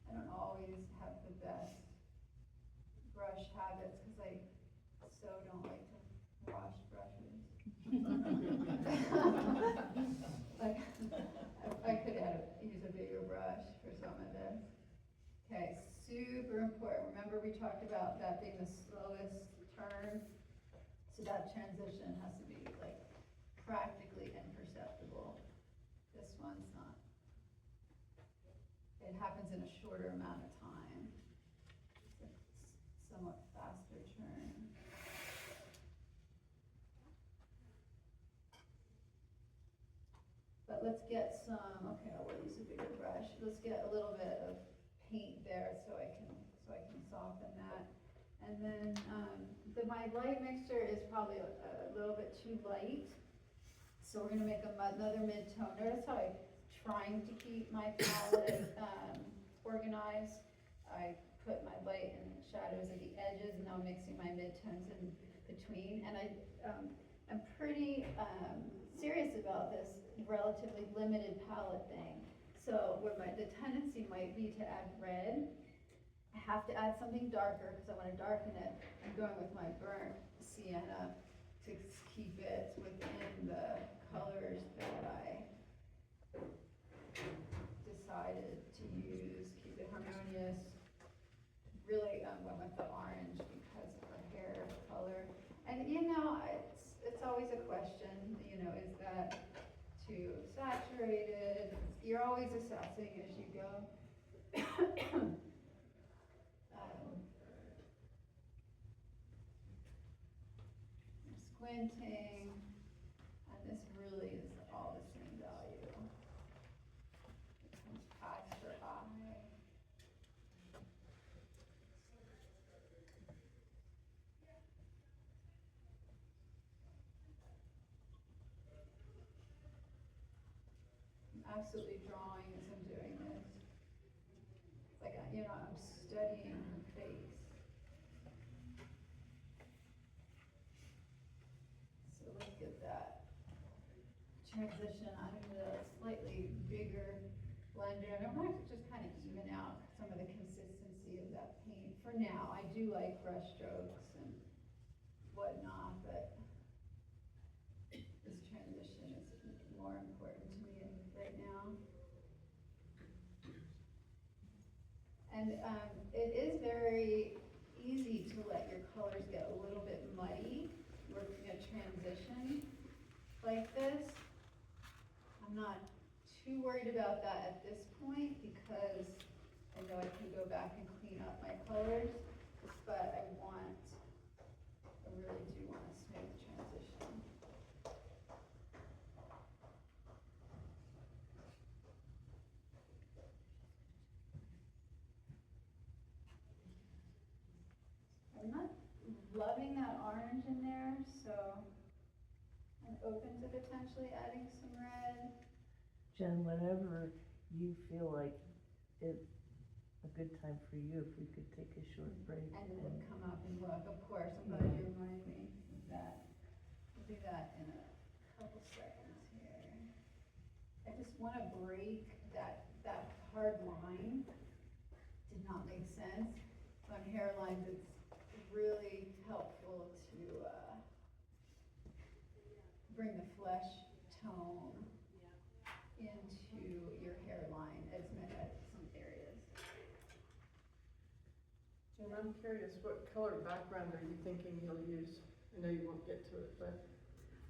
I don't always have the best brush habits, because I so don't like to wash brushes. Like, I could use a bigger brush for some of this. Okay, super important. Remember we talked about that being the slowest turn? So that transition has to be like practically imperceptible. This one's not. It happens in a shorter amount of time. It's a somewhat faster turn. But let's get some, okay, I will use a bigger brush. Let's get a little bit of paint there so I can soften that. And then, my light mixture is probably a little bit too light. So we're gonna make another mid-tone. Notice how I'm trying to keep my palette, organized. I put my light and shadows at the edges, and now I'm mixing my mid-tones in between. And I'm pretty, serious about this relatively limited palette thing. So what the tendency might be to add red. I have to add something darker because I want to darken it. I'm going with my burnt sienna to keep it within the colors that I decided to use, keep it harmonious. Really went with the orange because of her hair color. And it's always a question, is that too saturated? You're always assessing as you go. Squinting, and this really is all the same value. It comes eye for eye. I'm absolutely drawing as I'm doing this. It's like, I'm studying her face. So let's get that transition onto the slightly bigger blender. And I'm going to just kind of even out some of the consistency of that paint. For now, I do like brush strokes and whatnot, but this transition is more important to me right now. And it is very easy to let your colors get a little bit muddy. We're going to transition too worried about that at this point because I know I can go back and clean up my colors, but I really do want a smooth transition. I'm not loving that orange in there, so I'm open to potentially adding some red. Jen, whenever you feel like it's a good time for you, if we could take a short break. And then come up and look, of course, I'm glad you reminded me of that. We'll do that in a couple seconds here. I just wanna break that hard line. Did not make sense. On hairlines, it's really helpful to, bring the flesh tone into your hairline at some areas. And I'm curious, what color background are you thinking you'll use? I know you won't get to it, but.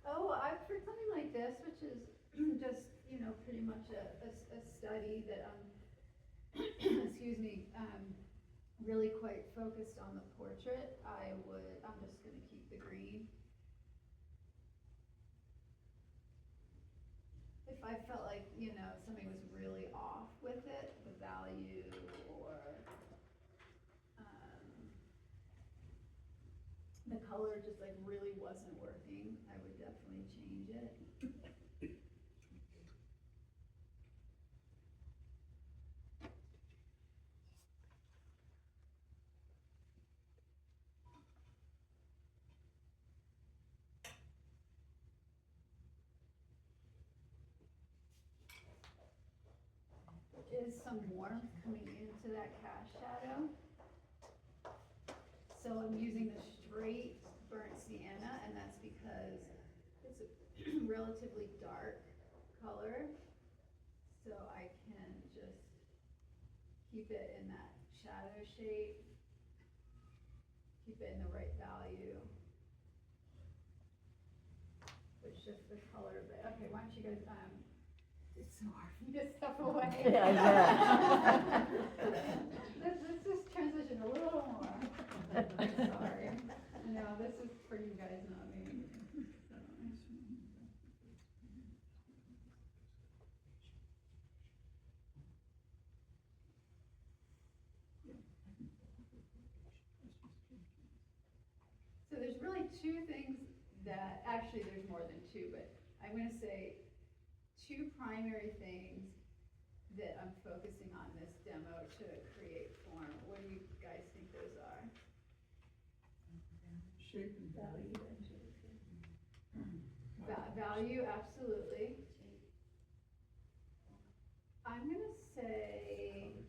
Oh, for something like this, which is just, pretty much a study that excuse me, really quite focused on the portrait, I'm just gonna keep the green. If I felt like, something was really off with it, the value or, the color just like really wasn't working, I would definitely change it. There is some warmth coming into that cast shadow. So I'm using the straight burnt sienna, and that's because it's a relatively dark color. So I can just keep it in that shadow shape, keep it in the right value. But shift the color a bit. Okay, why don't you guys, it's so hard for me to step away. Yeah, I Let's just transition a little more. Sorry. No, this is for you guys, not me. So there's really two things that, actually there's more than two, but I'm gonna say two primary things that I'm focusing on this demo to create form. What do you guys think those are? Shape and value. Value, absolutely. I'm gonna say,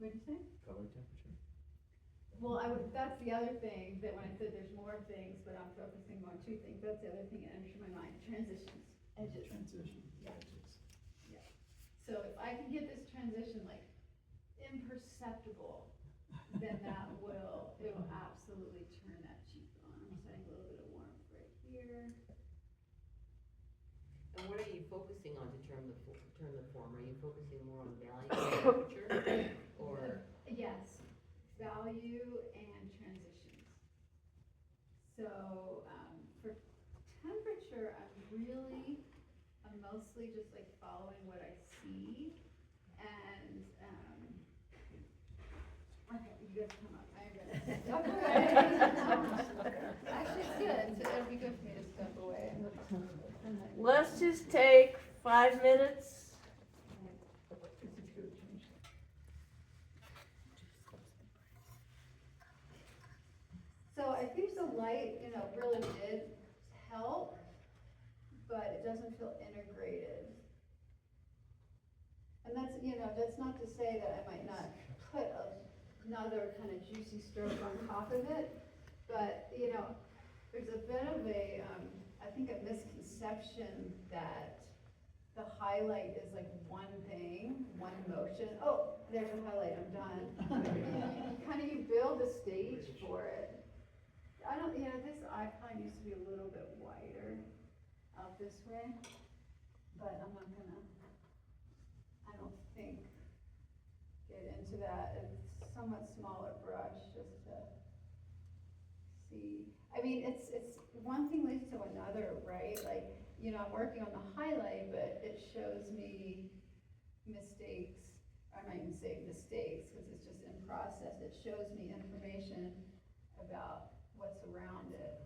what did you say? Color temperature. Well, that's the other thing, that when I said there's more things, but I'm focusing on two things, that's the other thing that enters my mind, transitions, edges. Transition. Yeah. So if I can get this transition like imperceptible, then it will absolutely turn that cheek on. I'm setting a little bit of warmth right here. And what are you focusing on to turn the form? Are you focusing more on value and temperature, or? Yes, value and transitions. So, for temperature, I'm mostly just like following what I see, and, okay, you guys come up, I'm gonna step away. Actually, it's good, it'll be good for me to step away. Let's just take 5 minutes. So I think the light, really did help, but it doesn't feel integrated. And that's not to say that I might not put another kind of juicy stroke on top of it, but, there's a bit of I think a misconception that the highlight is like one thing, one motion. Oh, there's a highlight, I'm done. You build a stage for it. This icon used to be a little bit wider out this way, but I'm not gonna somewhat smaller brush just to see. I mean, it's one thing leads to another, right? Like, you know, I'm working on the highlight, but it shows me mistakes. I might even say mistakes because it's just in process. It shows me information about what's around it.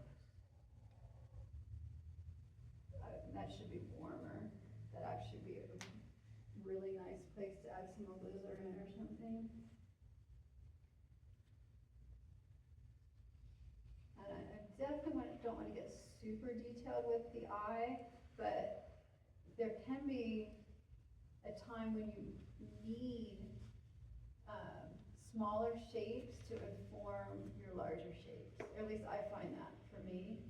That should be warmer. That actually be a really nice place to add some alizarin or something. And I definitely don't want to get super detailed with the eye, but there can be a time when you need smaller shapes to inform your larger shapes. Or at least I find that for me.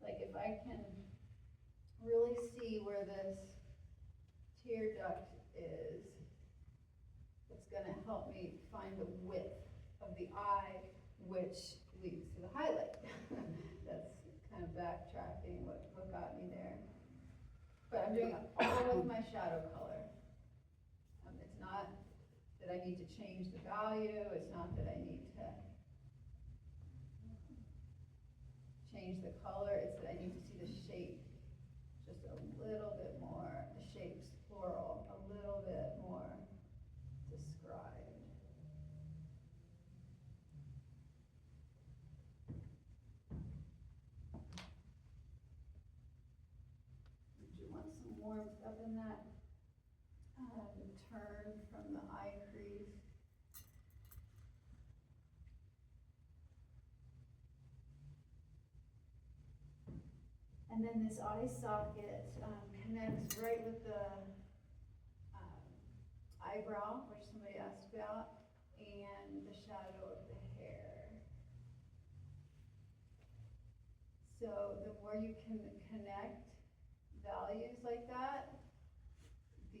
Like if I can really see where this tear duct is, it's going to help me find the width of the eye, which leads to the highlight. That's kind of backtracking what got me there. But I'm doing it all with my shadow color. It's not that I need to change the value, it's not that I need to change the color, it's that I need to see the shape just a little bit more, the shapes plural, a little bit more described. Did you want some warmth up in that turn from the eye crease? And then this eye socket connects right with the eyebrow, which somebody asked about, and the shadow of the hair. So the more you can connect values like that, the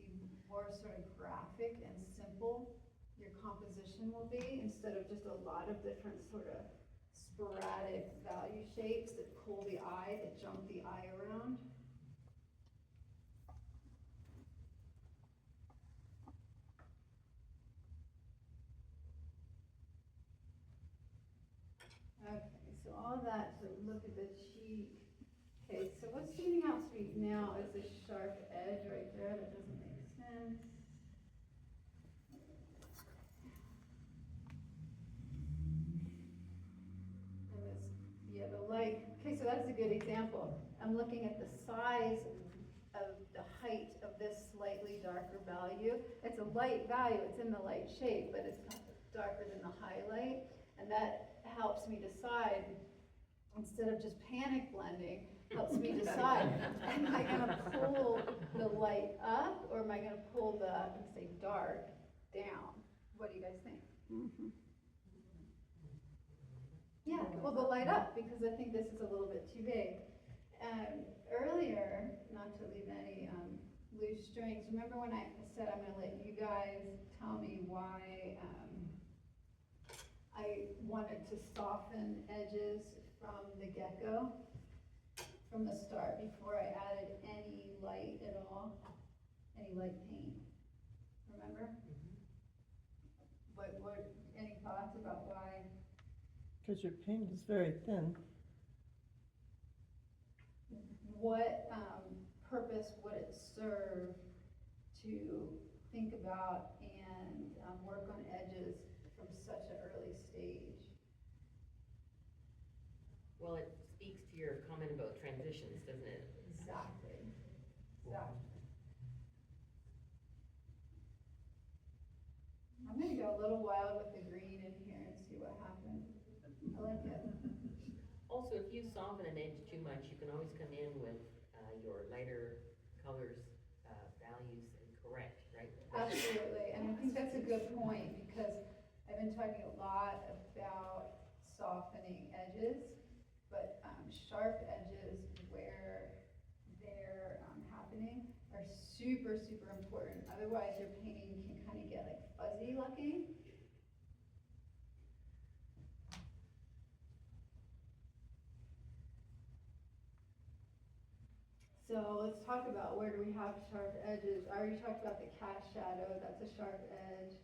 more sort of graphic and simple your composition will be, instead of just a lot of different sort of sporadic value shapes that pull the eye, that jump the eye around. Okay, so all that to look at the cheek. Okay, so what's standing out to me now is this sharp edge right there that doesn't make sense. And this, yeah, the light. Okay, so that's a good example. I'm looking at the size of the height of this slightly darker value. It's a light value, it's in the light shape, but it's not darker than the highlight. And that helps me decide, instead of just panic blending, helps me decide, am I gonna pull the light up, or am I gonna pull the, let's say, dark down? What do you guys think? Mhm. Yeah, pull the light up, because I think this is a little bit too big. Earlier, not to leave any loose strings, remember when I said I'm gonna let you guys tell me why I wanted to soften edges from the get-go, from the start, before I added any light at all, any light paint. Remember? What, any thoughts about why? Because your paint is very thin. What purpose would it serve to think about and work on edges from such an early stage? Well, it speaks to your comment about transitions, doesn't it? Exactly. Exactly. I'm gonna go a little wild with the green in here and see what happens. I like it. Also, if you soften an edge too much, you can always come in with your lighter colors, values, and correct, right? Absolutely, and I think that's a good point, because I've been talking a lot about softening edges, but sharp edges where they're happening are super, super important. Otherwise, your painting can kind of get like fuzzy looking. So let's talk about where do we have sharp edges. I already talked about the cast shadow, that's a sharp edge.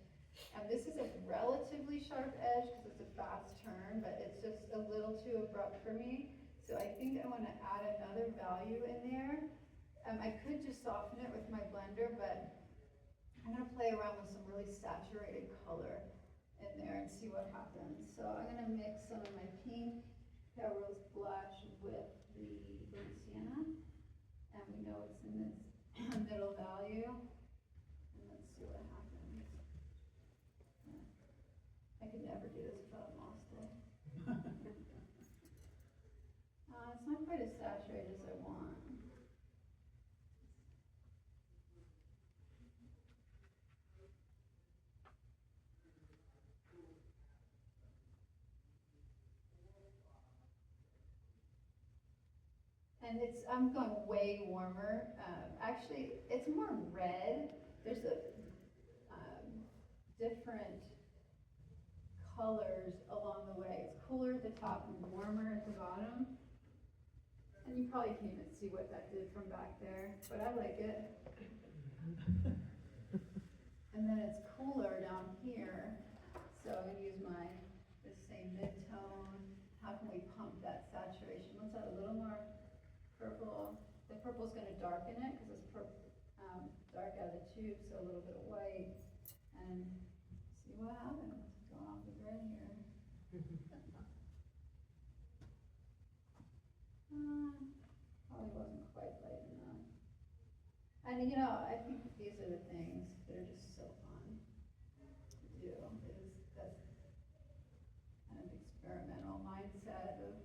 This is a relatively sharp edge because it's a fast turn, but it's just a little too abrupt for me. So I think I want to add another value in there. I could just soften it with my blender, but I'm going to play around with some really saturated color in there and see what happens. So I'm going to mix some of my pink Rose blush with the burnt sienna, and we know it's in this middle value. And let's see what happens. I could never do this without a moss stick. It's not quite as saturated as I want. And I'm going way warmer. Actually, it's more red. There's a different colors along the way. It's cooler at the top and warmer at the bottom. And you probably can't even see what that did from back there, but I like it. And then it's cooler down here. So I'm gonna use this same mid-tone. How can we pump that saturation? Let's add a little more purple. The purple's gonna darken it because it's dark out of the tube, so a little bit of white. And see what happens. Going off the grid here. Probably wasn't quite light enough. And I think these are the things that are just so fun to do. That's kind of experimental mindset of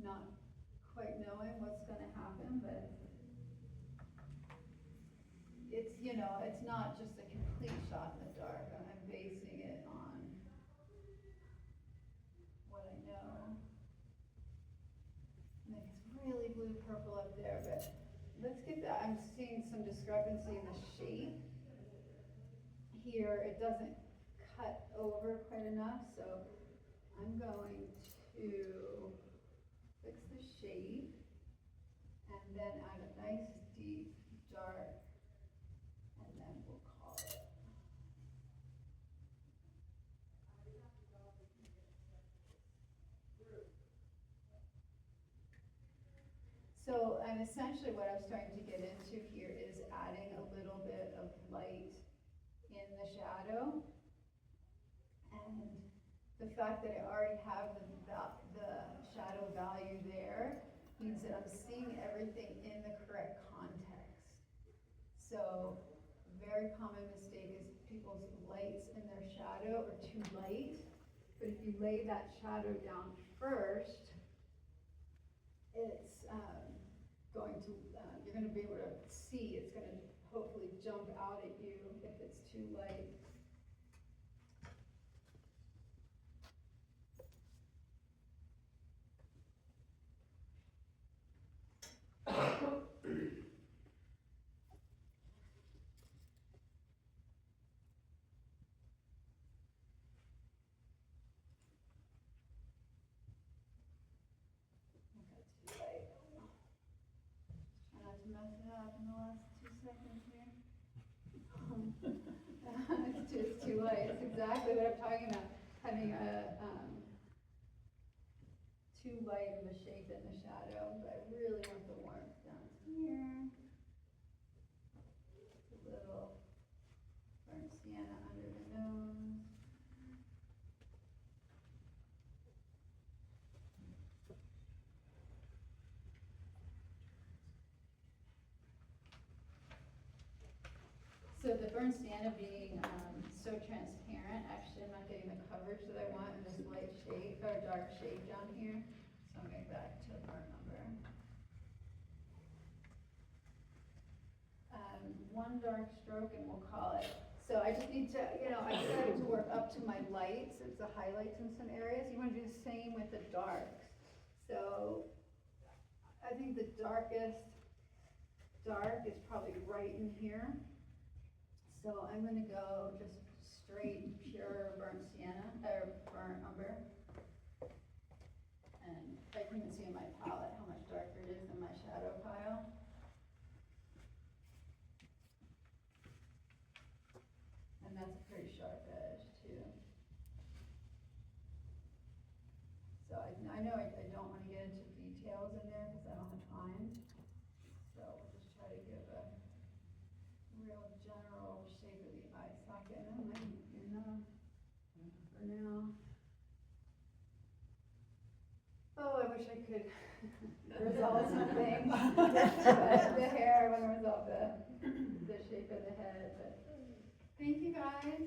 not quite knowing what's going to happen, but it's not just a complete shot in the dark. I'm basing it on what I know. And it's really blue purple up there, but let's get that. I'm seeing some discrepancy in the shape. Here, it doesn't cut over quite enough, so I'm going to fix the shape and then add a nice deep dark, and then we'll call it. So essentially what I'm starting to get into here is adding a little bit of light in the shadow. And the fact that I already have the shadow value there means that I'm seeing everything in the correct context. So very common mistake is people's lights in their shadow are too light. But if you lay that shadow down first, it's you're going to be able to see, it's going to hopefully jump out at you if it's too light. Mess it up in the last 2 seconds here. It's just too light. It's exactly what I'm talking about. Having too light of a shape in the shadow, but I really want the warmth down here. A little burnt sienna under the nose. So the burnt sienna being so transparent, actually I'm not getting the coverage that I want in this light shade, or dark shade down here. So I'm going back to burnt umber. One dark stroke and we'll call it. So I just need to, I decided to work up to my lights, it's the highlights in some areas. You want to do the same with the darks. So I think the darkest dark is probably right in here. So I'm going to go just straight, pure burnt sienna, or burnt umber. And I can even see in my palette how much darker it is than my shadow pile. I know I don't wanna get into details in there, cause I don't have time. So we'll just try to give a real general shape of the eye socket, and that might be enough for now. Oh, I wish I could resolve some things, but the hair, I wanna resolve the shape of the head, but thank you guys.